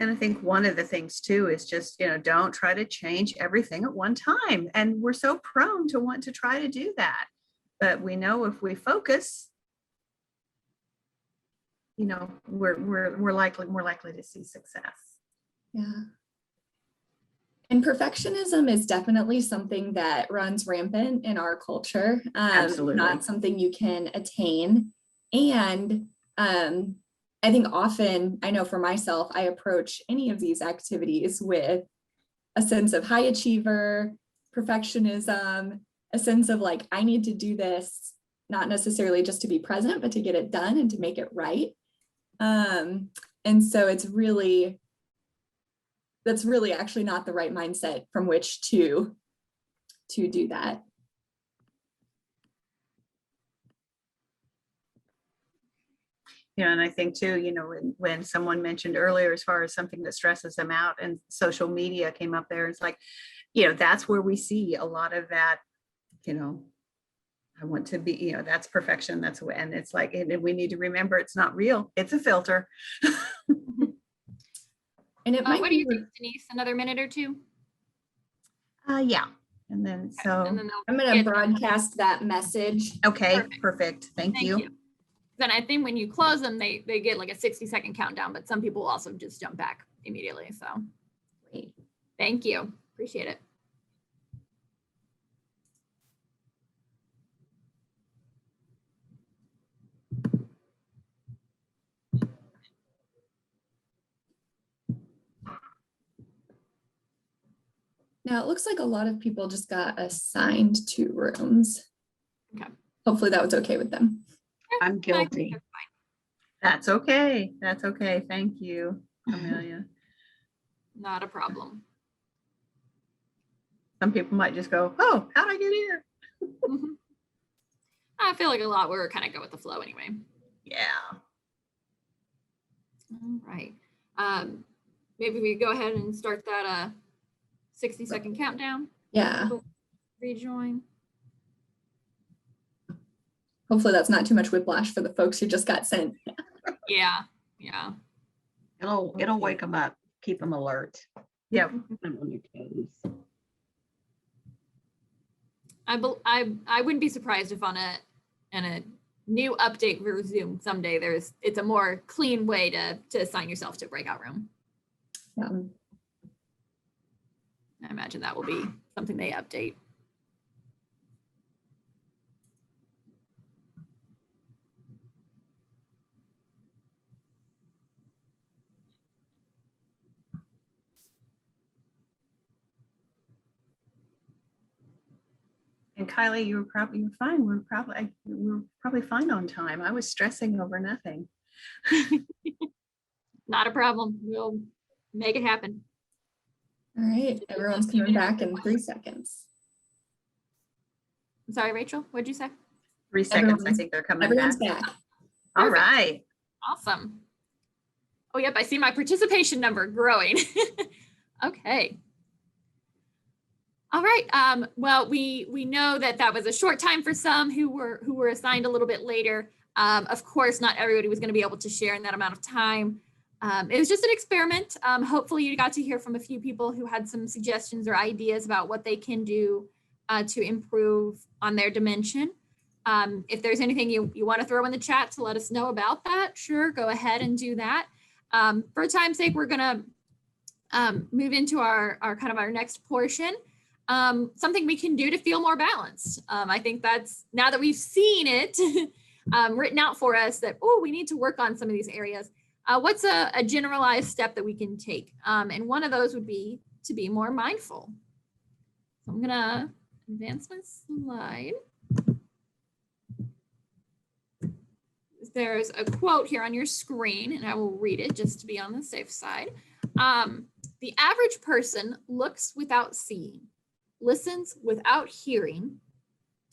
And I think one of the things too is just, don't try to change everything at one time. And we're so prone to want to try to do that. But we know if we focus, we're more likely to see success. Yeah. And perfectionism is definitely something that runs rampant in our culture. Absolutely. Not something you can attain. And I think often, I know for myself, I approach any of these activities with a sense of high achiever, perfectionism, a sense of like, I need to do this not necessarily just to be present, but to get it done and to make it right. And so that's really actually not the right mindset from which to do that. Yeah, and I think too, when someone mentioned earlier, as far as something that stresses them out, and social media came up there, it's like, that's where we see a lot of that, I want to be, that's perfection. And it's like, and we need to remember it's not real. It's a filter. And it might what do you think, Denise? Another minute or two? Yeah. And then, so And then I'm going to broadcast that message. okay, perfect. Thank you. Then I think when you close them, they get like a 60-second countdown, but some people also just jump back immediately. So Great. Thank you. Appreciate it. Now it looks like a lot of people just got assigned 2 rooms. Okay. Hopefully that was okay with them. I'm guilty. That's okay. That's okay. Thank you, Amelia. Not a problem. Some people might just go, oh, how'd I get here? I feel like a lot we're kind of go with the flow anyway. Yeah. All right. Maybe we go ahead and start that 60-second countdown. Yeah. Rejoin. Hopefully that's not too much whiplash for the folks who just got sent. Yeah. Yeah. It'll wake them up, keep them alert. Yeah. I'm on your toes. I wouldn't be surprised if on a new update for Zoom someday it's a more clean way to assign yourself to a breakout room. Yeah. I imagine that will be something they update. And Kyleigh, you were fine. We were probably fine on time. I was stressing over nothing. Not a problem. We'll make it happen. All right. Everyone's coming back in 3 seconds. I'm sorry, Rachel. What'd you say? 3 seconds. I think they're coming Everyone's back. back. All Perfect. right. Awesome. Oh, yep. I see my participation number growing. Okay. All right. Well, we know that was a short time for some who were assigned a little bit later. Of course, not everybody was going to be able to share in that amount of time. It was just an experiment. Hopefully you got to hear from a few people who had some suggestions or ideas about what they can do to improve on their dimension. If there's anything you want to throw in the chat to let us know about that, sure, go ahead and do that. For time's sake, we're going to move into our next portion. Something we can do to feel more balanced. I think that's, now that we've seen it written out for us, that, oh, we need to work on some of these areas. What's a generalized step that we can take? And one of those would be to be more mindful. So I'm gonna advance my slide. There's a quote here on your screen, and I will read it just to be on the safe side. The average person looks without seeing, listens without hearing,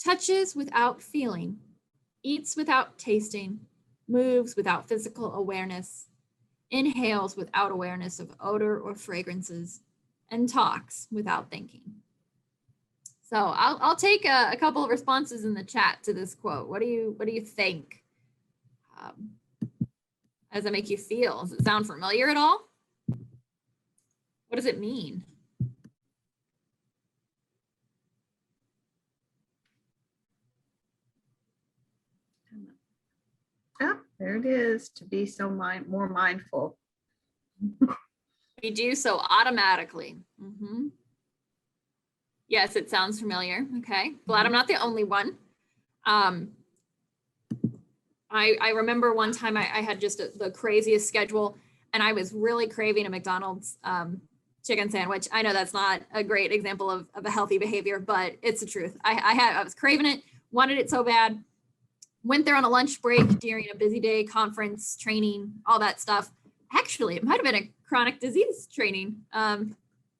touches without feeling, eats without tasting, moves without physical awareness, inhales without awareness of odor or fragrances, and talks without thinking. So I'll take a couple of responses in the chat to this quote. What do you think? How does it make you feel? Does it sound familiar at all? What does it mean? Oh, there it is. To be so more mindful. We do so automatically. Mm-hmm. Yes, it sounds familiar. Okay, glad I'm not the only one. I remember one time I had just the craziest schedule, and I was really craving a McDonald's chicken sandwich. I know that's not a great example of a healthy behavior, but it's the truth. I was craving it, wanted it so bad. went there on a lunch break during a busy day, conference, training, all that stuff. Actually, it might have been a chronic disease training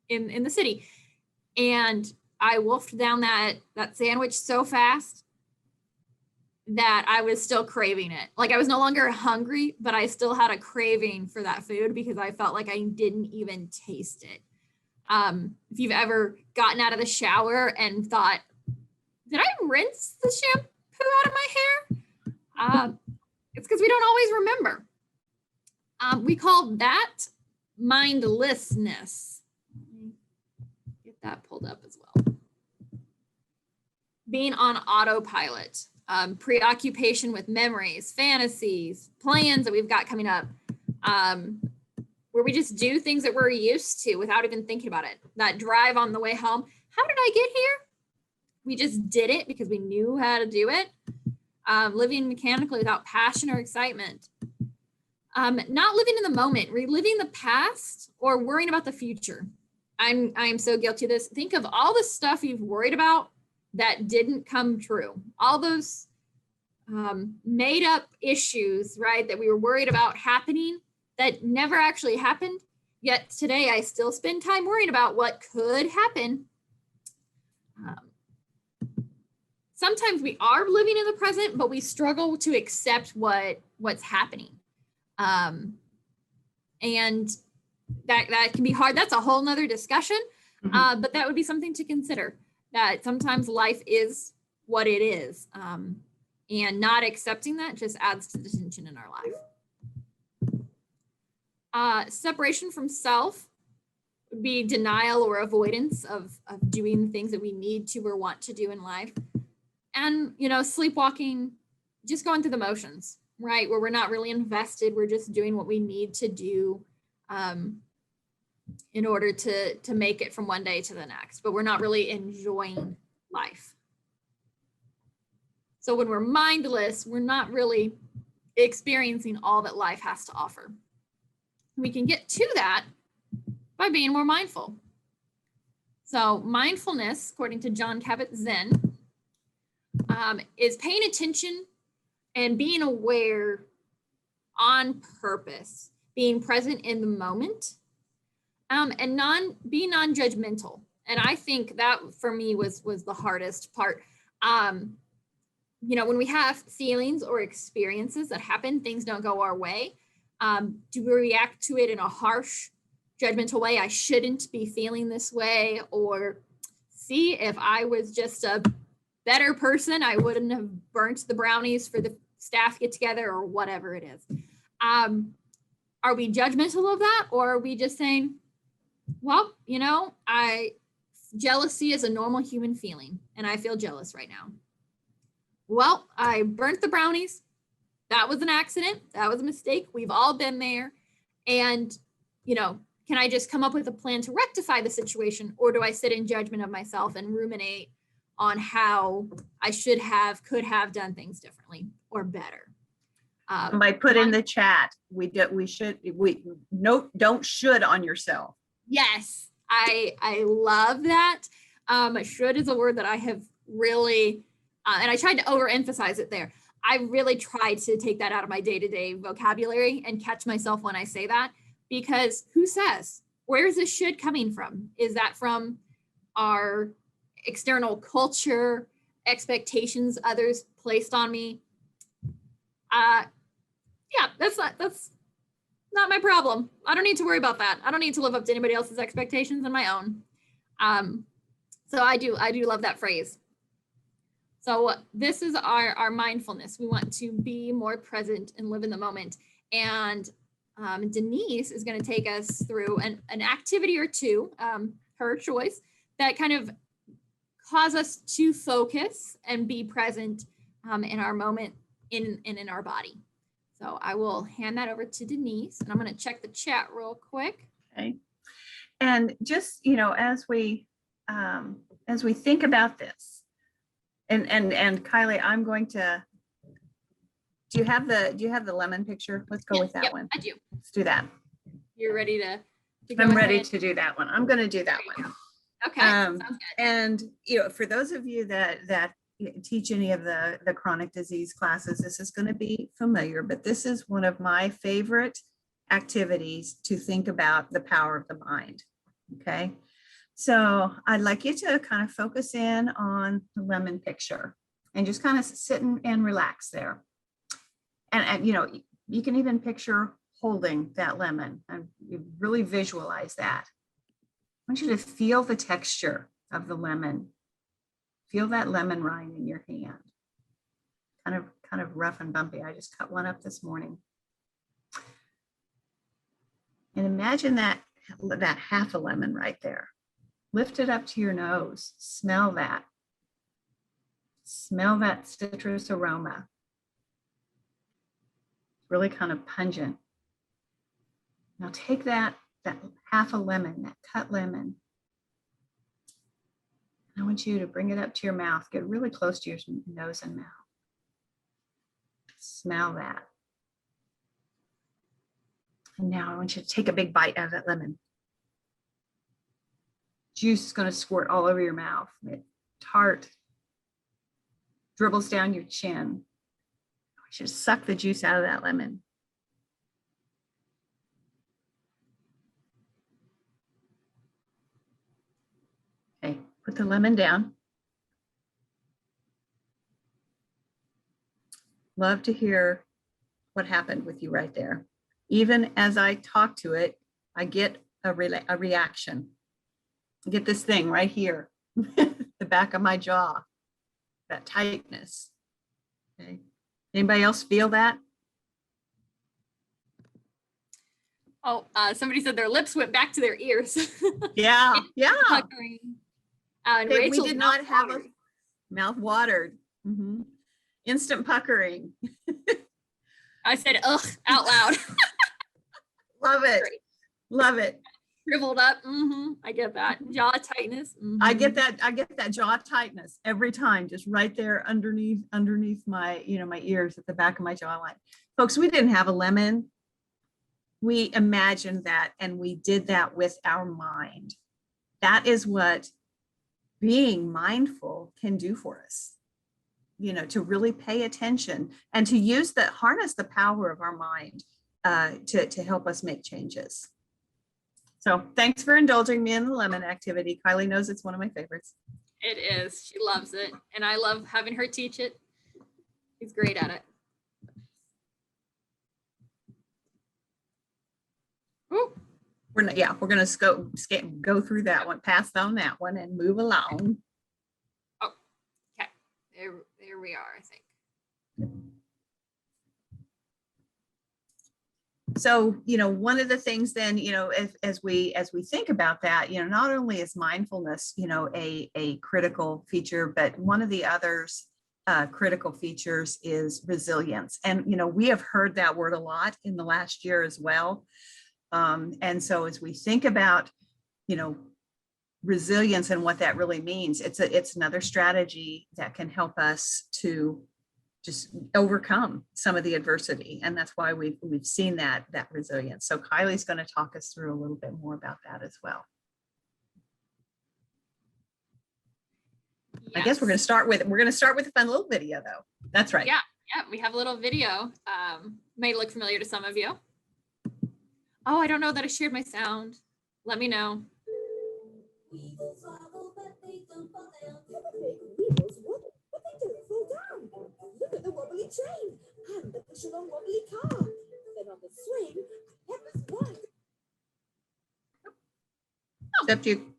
in the city. And I wolfed down that sandwich so fast that I was still craving it. Like I was no longer hungry, but I still had a craving for that food because I felt like I didn't even taste it. If you've ever gotten out of the shower and thought, did I rinse the shampoo out of my hair? It's because we don't always remember. We call that mindlessness. Get that pulled up as well. Being on autopilot, preoccupation with memories, fantasies, plans that we've got coming up, where we just do things that we're used to without even thinking about it. That drive on the way home. How did I get here? We just did it because we knew how to do it. Living mechanically without passion or excitement. Not living in the moment, reliving the past or worrying about the future. I'm so guilty of this. Think of all the stuff you've worried about that didn't come true. All those made up issues, right, that we were worried about happening that never actually happened. Yet today I still spend time worrying about what could happen. Sometimes we are living in the present, but we struggle to accept what's happening. And that can be hard. That's a whole nother discussion, but that would be something to consider, that sometimes life is what it is. And not accepting that just adds to the tension in our life. Separation from self would be denial or avoidance of doing the things that we need to or want to do in life. And, sleepwalking, just going through the motions, right? Where we're not really invested. We're just doing what we need to do in order to make it from one day to the next, but we're not really enjoying life. So when we're mindless, we're not really experiencing all that life has to offer. We can get to that by being more mindful. So mindfulness, according to Jon Kabat-Zinn, is paying attention and being aware on purpose, being present in the moment, and being non-judgmental. And I think that for me was the hardest part. When we have feelings or experiences that happen, things don't go our way. Do we react to it in a harsh, judgmental way? I shouldn't be feeling this way. Or see, if I was just a better person, I wouldn't have burnt the brownies for the staff get together, or whatever it is. Are we judgmental of that? Or are we just saying, well, jealousy is a normal human feeling, and I feel jealous right now. Well, I burnt the brownies. That was an accident. That was a mistake. We've all been there. And, can I just come up with a plan to rectify the situation? Or do I sit in judgment of myself and ruminate on how I could have done things differently or better? I put in the chat, don't should on yourself. Yes, I love that. Should is a word that I have really, and I tried to overemphasize it there. I really tried to take that out of my day-to-day vocabulary and catch myself when I say that, because who says? Where is this should coming from? Is that from our external culture, expectations others placed on me? That's not my problem. I don't need to worry about that. I don't need to live up to anybody else's expectations and my own. So I do love that phrase. So this is our mindfulness. We want to be more present and live in the moment. And Denise is going to take us through an activity or two, her choice, that kind of cause us to focus and be present in our moment in our body. So I will hand that over to Denise, and I'm going to check the chat real quick. Okay. And just, as we think about this, and Kyleigh, I'm going to, do you have the lemon picture? Let's go with that one. I do. Let's do that. You're ready to go I'm ahead? ready to do that one. I'm going to do that one. Okay. Sounds good. And, for those of you that teach any of the chronic disease classes, this is going to be familiar, but this is one of my favorite activities to think about the power of the mind. Okay. So I'd like you to kind of focus in on the lemon picture and just kind of sit and relax there. And you know, you can even picture holding that lemon and you really visualize that. I want you to feel the texture of the lemon. Feel that lemon rind in your hand. Kind of rough and bumpy. I just cut one up this morning. And imagine that half a lemon right there. Lift it up to your nose. Smell that. Smell that citrus aroma. Really kind of pungent. Now take that half a lemon, that cut lemon. I want you to bring it up to your mouth. Get really close to your nose and mouth. Smell that. And now I want you to take a big bite out of that lemon. Juice is going to squirt all over your mouth. It's tart. Dribbles down your chin. I want you to suck the juice out of that lemon. Okay, put the lemon down. Love to hear what happened with you right there. Even as I talk to it, I get a reaction. I get this thing right here, the back of my jaw, that tightness. Okay. Anybody else feel that? Oh, somebody said their lips went back to their ears. Yeah, yeah. Puckering. And Okay, we Rachel's did not have watered. a mouth watered. Mhm. Instant puckering. I said, ugh, out loud. Love it. Great. Love it. Shriveled up. I get that. Jaw tightness. I get that jaw tightness every time, just right there underneath my, my ears at the back of my jawline. Folks, we didn't have a lemon. We imagined that and we did that with our mind. That is what being mindful can do for us. To really pay attention and to harness the power of our mind to help us make changes. So thanks for indulging me in the lemon activity. Kyleigh knows it's one of my favorites. It is. She loves it. And I love having her teach it. She's great at it. Ooh. We're going to go through that one, pass on that one and move along. Oh, okay. There we are, I think. So, one of the things then, as we think about that, not only is mindfulness, a critical feature, but one of the others critical features is resilience. And, we have heard that word a lot in the last year as well. And so as we think about, resilience and what that really means, it's another strategy that can help us to just overcome some of the adversity. And that's why we've seen that resilience. So Kylie's going to talk us through a little bit more about that as well. Yes. I guess we're going to start with a fun little video though. That's right. Yeah, we have a little video. May look familiar to some of you. Oh, I don't know that I shared my sound. Let me know. Weevils wobble, but they don't fall down. Weevils wobble, but they don't fall down. Look at the wobbly train and the push-along wobbly car. Then on the swing, Pepper's white. Except you.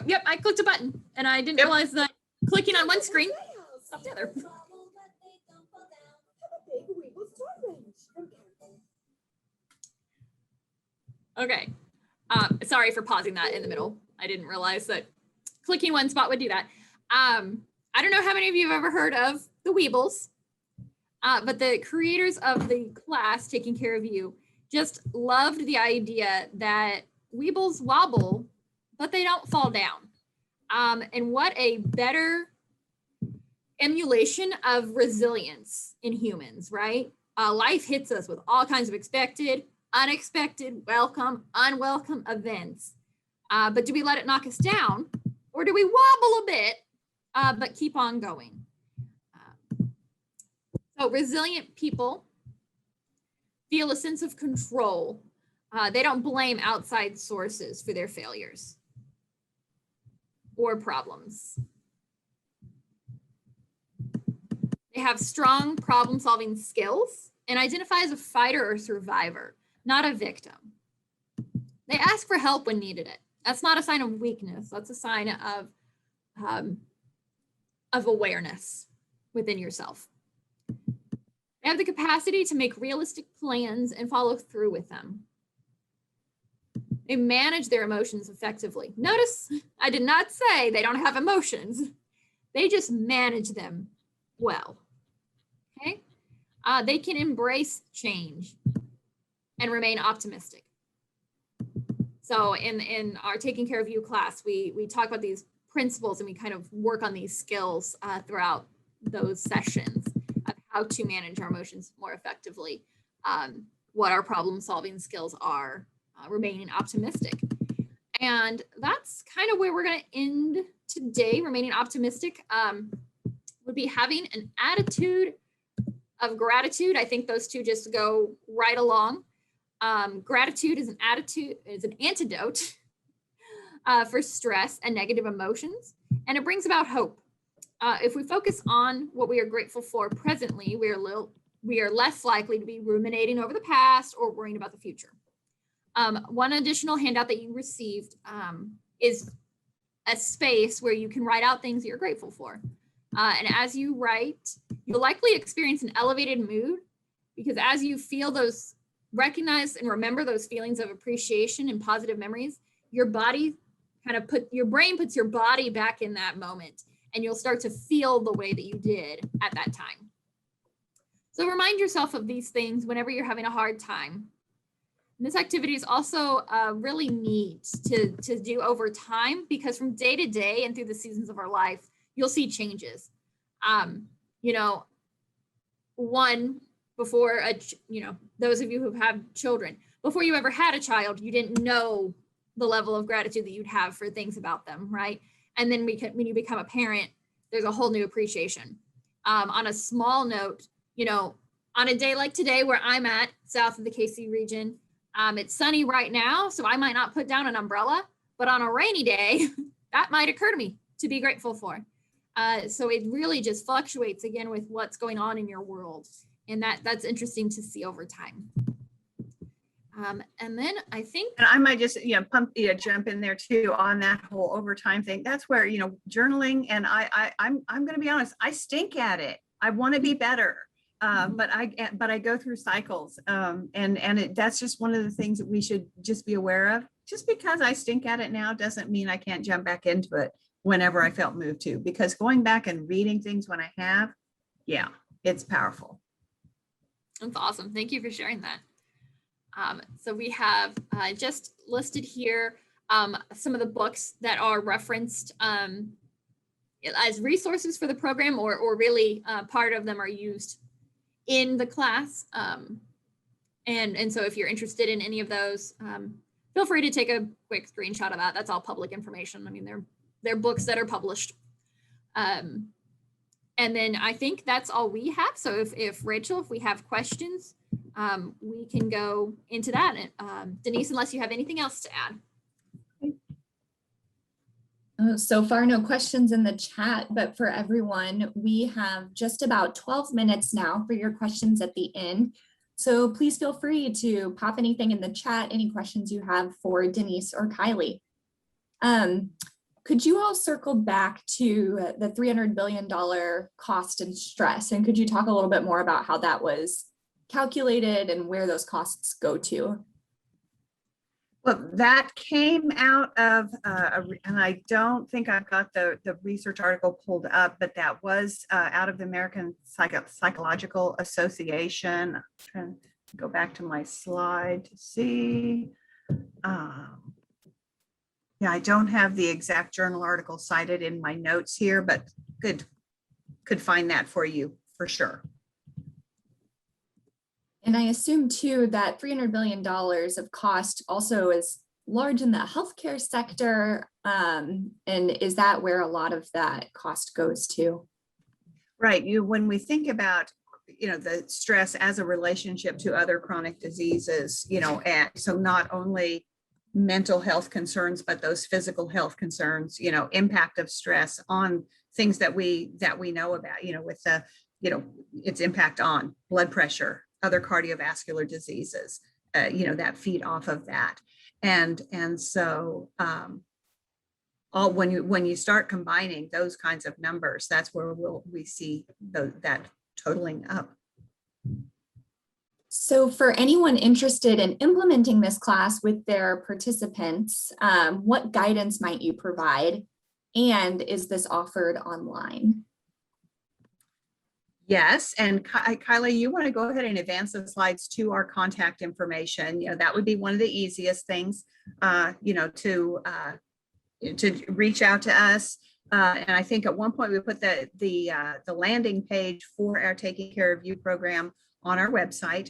Yep, I clicked a button and I didn't realize that clicking on one screen stopped the other. Weevils wobble, but they don't fall down. Have a big Weevils toy range. Okay. Sorry for pausing that in the middle. I didn't realize that clicking one spot would do that. I don't know how many of you have ever heard of the Weebles, but the creators of the class, Taking Care of You, just loved the idea that Weebles wobble, but they don't fall down. And what a better emulation of resilience in humans, right? Life hits us with all kinds of expected, unexpected, welcome, unwelcome events. But do we let it knock us down, or do we wobble a bit, but keep on going? So resilient people feel a sense of control. They don't blame outside sources for their failures or problems. They have strong problem-solving skills and identify as a fighter or survivor, not a victim. They ask for help when needed it. That's not a sign of weakness. That's a sign of awareness within yourself. They have the capacity to make realistic plans and follow through with them. They manage their emotions effectively. Notice I did not say they don't have emotions. They just manage them well. Okay? They can embrace change and remain optimistic. So in our Taking Care of You class, we talk about these principles and we kind of work on these skills throughout those sessions of how to manage our emotions more effectively, what our problem-solving skills are, remaining optimistic. And that's kind of where we're going to end today. Remaining optimistic would be having an attitude of gratitude. I think those two just go right along. Gratitude is an antidote for stress and negative emotions, and it brings about hope. If we focus on what we are grateful for presently, we are less likely to be ruminating over the past or worrying about the future. One additional handout that you received is a space where you can write out things that you're grateful for. And as you write, you'll likely experience an elevated mood because as you feel those, recognize and remember those feelings of appreciation and positive memories, your body your brain puts your body back in that moment and you'll start to feel the way that you did at that time. So remind yourself of these things whenever you're having a hard time. And this activity is also really neat to do over time because from day to day and through the seasons of our life, you'll see changes. One, before, those of you who've had children, before you ever had a child, you didn't know the level of gratitude that you'd have for things about them, right? And then when you become a parent, there's a whole new appreciation. On a small note, on a day like today where I'm at, south of the KC region, it's sunny right now, so I might not put down an umbrella, but on a rainy day, that might occur to me to be grateful for. So it really just fluctuates again with what's going on in your world. And that's interesting to see over time. And then I think, and I might just jump in there too on that whole overtime thing. That's where journaling, and I'm going to be honest, I stink at it. I want to be better, but I go through cycles, and that's just one of the things that we should just be aware of. Just because I stink at it now doesn't mean I can't jump back into it whenever I felt moved to. Because going back and reading things when I have, it's powerful. That's awesome. Thank you for sharing that. So we have just listed here some of the books that are referenced as resources for the program, or really part of them are used in the class. And so if you're interested in any of those, feel free to take a quick screenshot of that. That's all public information. I mean, they're books that are published. And then I think that's all we have. So if Rachel, if we have questions, we can go into that. Denise, unless you have anything else to add. So far, no questions in the chat, but for everyone, we have just about 12 minutes now for your questions at the end. So please feel free to pop anything in the chat, any questions you have for Denise or Kyleigh. Could you all circle back to the $300 billion cost and stress? And could you talk a little bit more about how that was calculated and where those costs go to? Well, that came out of, and I don't think I've got the research article pulled up, but that was out of the American Psychological Association. I'm trying to go back to my slide to see. Yeah, I don't have the exact journal article cited in my notes here, but could find that for you for sure. And I assume too that $300 billion of cost also is large in the healthcare sector. And is that where a lot of that cost goes to? Right. When we think about the stress as a relationship to other chronic diseases, and so not only mental health concerns, but those physical health concerns, impact of stress on things that we know about, with the, its impact on blood pressure, other cardiovascular diseases, that feed off of that. And so when you start combining those kinds of numbers, that's where we see that totaling up. So for anyone interested in implementing this class with their participants, what guidance might you provide? And is this offered online? Yes, and Kyleigh, you want to go ahead and advance the slides to our contact information. That would be one of the easiest things, to reach out to us. And I think at one point we put the landing page for our Taking Care of You program on our website.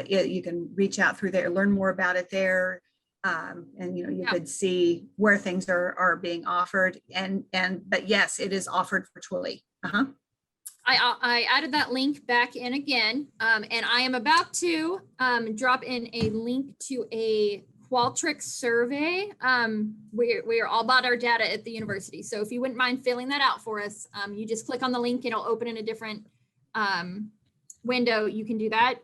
You can reach out through there, learn more about it there. And you could see where things are being offered. But yes, it is offered virtually. I added that link back in again, and I am about to drop in a link to a Qualtrics survey. We are all about our data at the university. So if you wouldn't mind filling that out for us, you just click on the link, it'll open in a different window. You can do that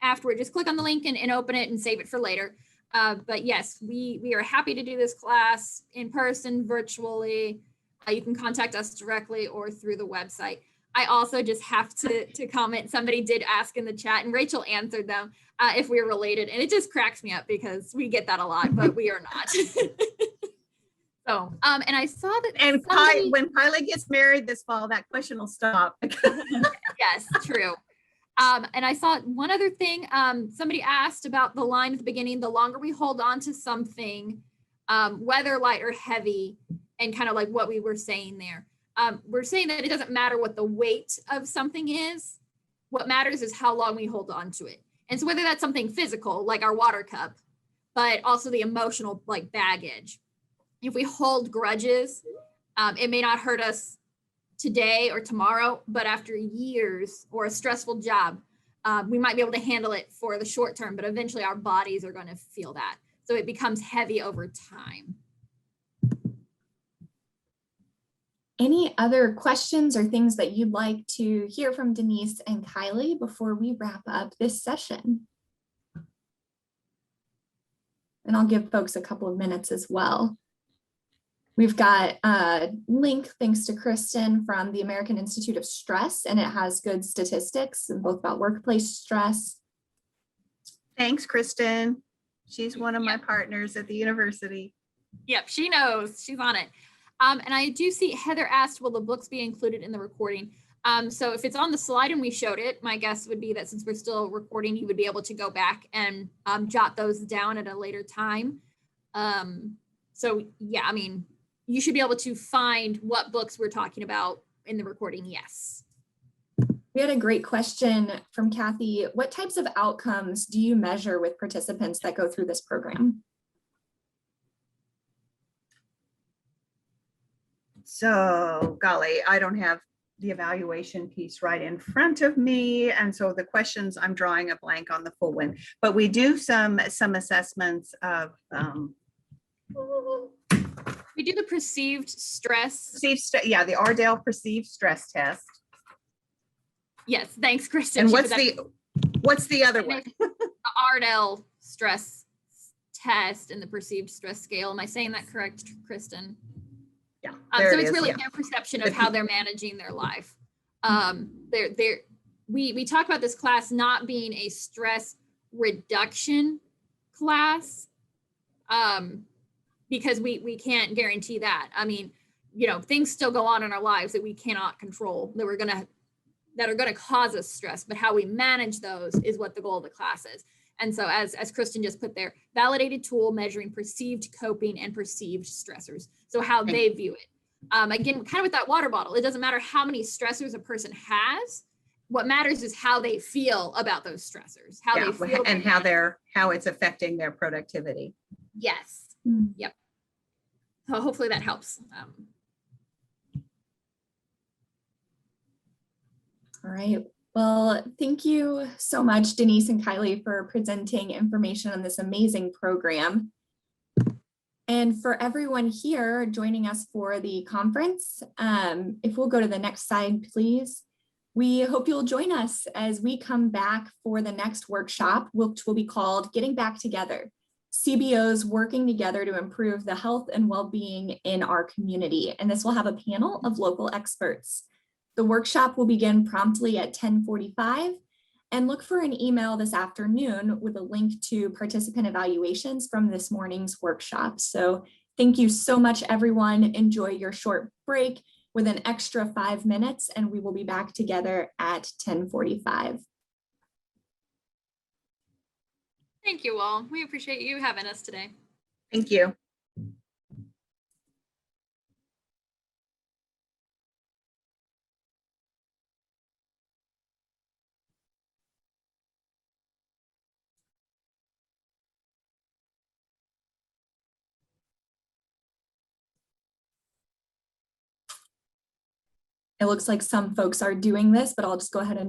afterward. Just click on the link and open it and save it for later. But yes, we are happy to do this class in person, virtually. You can contact us directly or through the website. I also just have to comment, somebody did ask in the chat and Rachel answered them if we're related, and it just cracks me up because we get that a lot, but we are not. So, and I saw that. And when Kyleigh gets married this fall, that question will stop. Yes, true. And I saw one other thing, somebody asked about the line at the beginning, the longer we hold on to something, whether light or heavy, and kind of like what we were saying there. We're saying that it doesn't matter what the weight of something is. What matters is how long we hold on to it. And so whether that's something physical, like our water cup, but also the emotional, like baggage. If we hold grudges, it may not hurt us today or tomorrow, but after years or a stressful job, we might be able to handle it for the short term, but eventually our bodies are going to feel that. So it becomes heavy over time. Any other questions or things that you'd like to hear from Denise and Kyleigh before we wrap up this session? And I'll give folks a couple of minutes as well. We've got a link, thanks to Kristen, from the American Institute of Stress, and it has good statistics, both about workplace stress. Thanks, Kristen. She's one of my partners at the university. Yep, she knows. She's on it. And I do see Heather asked, will the books be included in the recording? So if it's on the slide and we showed it, my guess would be that since we're still recording, you would be able to go back and jot those down at a later time. So yeah, I mean, you should be able to find what books we're talking about in the recording, yes. We had a great question from Kathy. What types of outcomes do you measure with participants that go through this program? So, golly, I don't have the evaluation piece right in front of me. And so the questions, I'm drawing a blank on the full one, but we do some assessments of, we do the perceived stress. Yeah, the Ardell perceived stress test. Yes, thanks, Kristen. And what's the other one? The Ardell stress test and the perceived stress scale. Am I saying that correct, Kristen? Yeah. So it's really their perception of how they're managing their life. We talk about this class not being a stress reduction class, because we can't guarantee that. I mean, things still go on in our lives that we cannot control, that are gonna cause us stress, but how we manage those is what the goal of the class is. And so as Kristen just put there, validated tool measuring perceived coping and perceived stressors. So how they view it. Again, kind of with that water bottle, it doesn't matter how many stressors a person has. What matters is how they feel about those stressors, how they feel and how it's affecting their productivity. Yes. Yep. So hopefully that helps. All right. Well, thank you so much, Denise and Kyleigh, for presenting information on this amazing program. And for everyone here joining us for the conference, if we'll go to the next slide, please. We hope you'll join us as we come back for the next workshop, which will be called Getting Back Together, CBOs working together to improve the health and well-being in our community. And this will have a panel of local experts. The workshop will begin promptly at 10:45, and look for an email this afternoon with a link to participant evaluations from this morning's workshop. So thank you so much, everyone. Enjoy your short break with an extra 5 minutes, and we will be back together at 10:45. Thank you all. We appreciate you having us today. Thank you. It looks like some folks are doing this, but I'll just go ahead and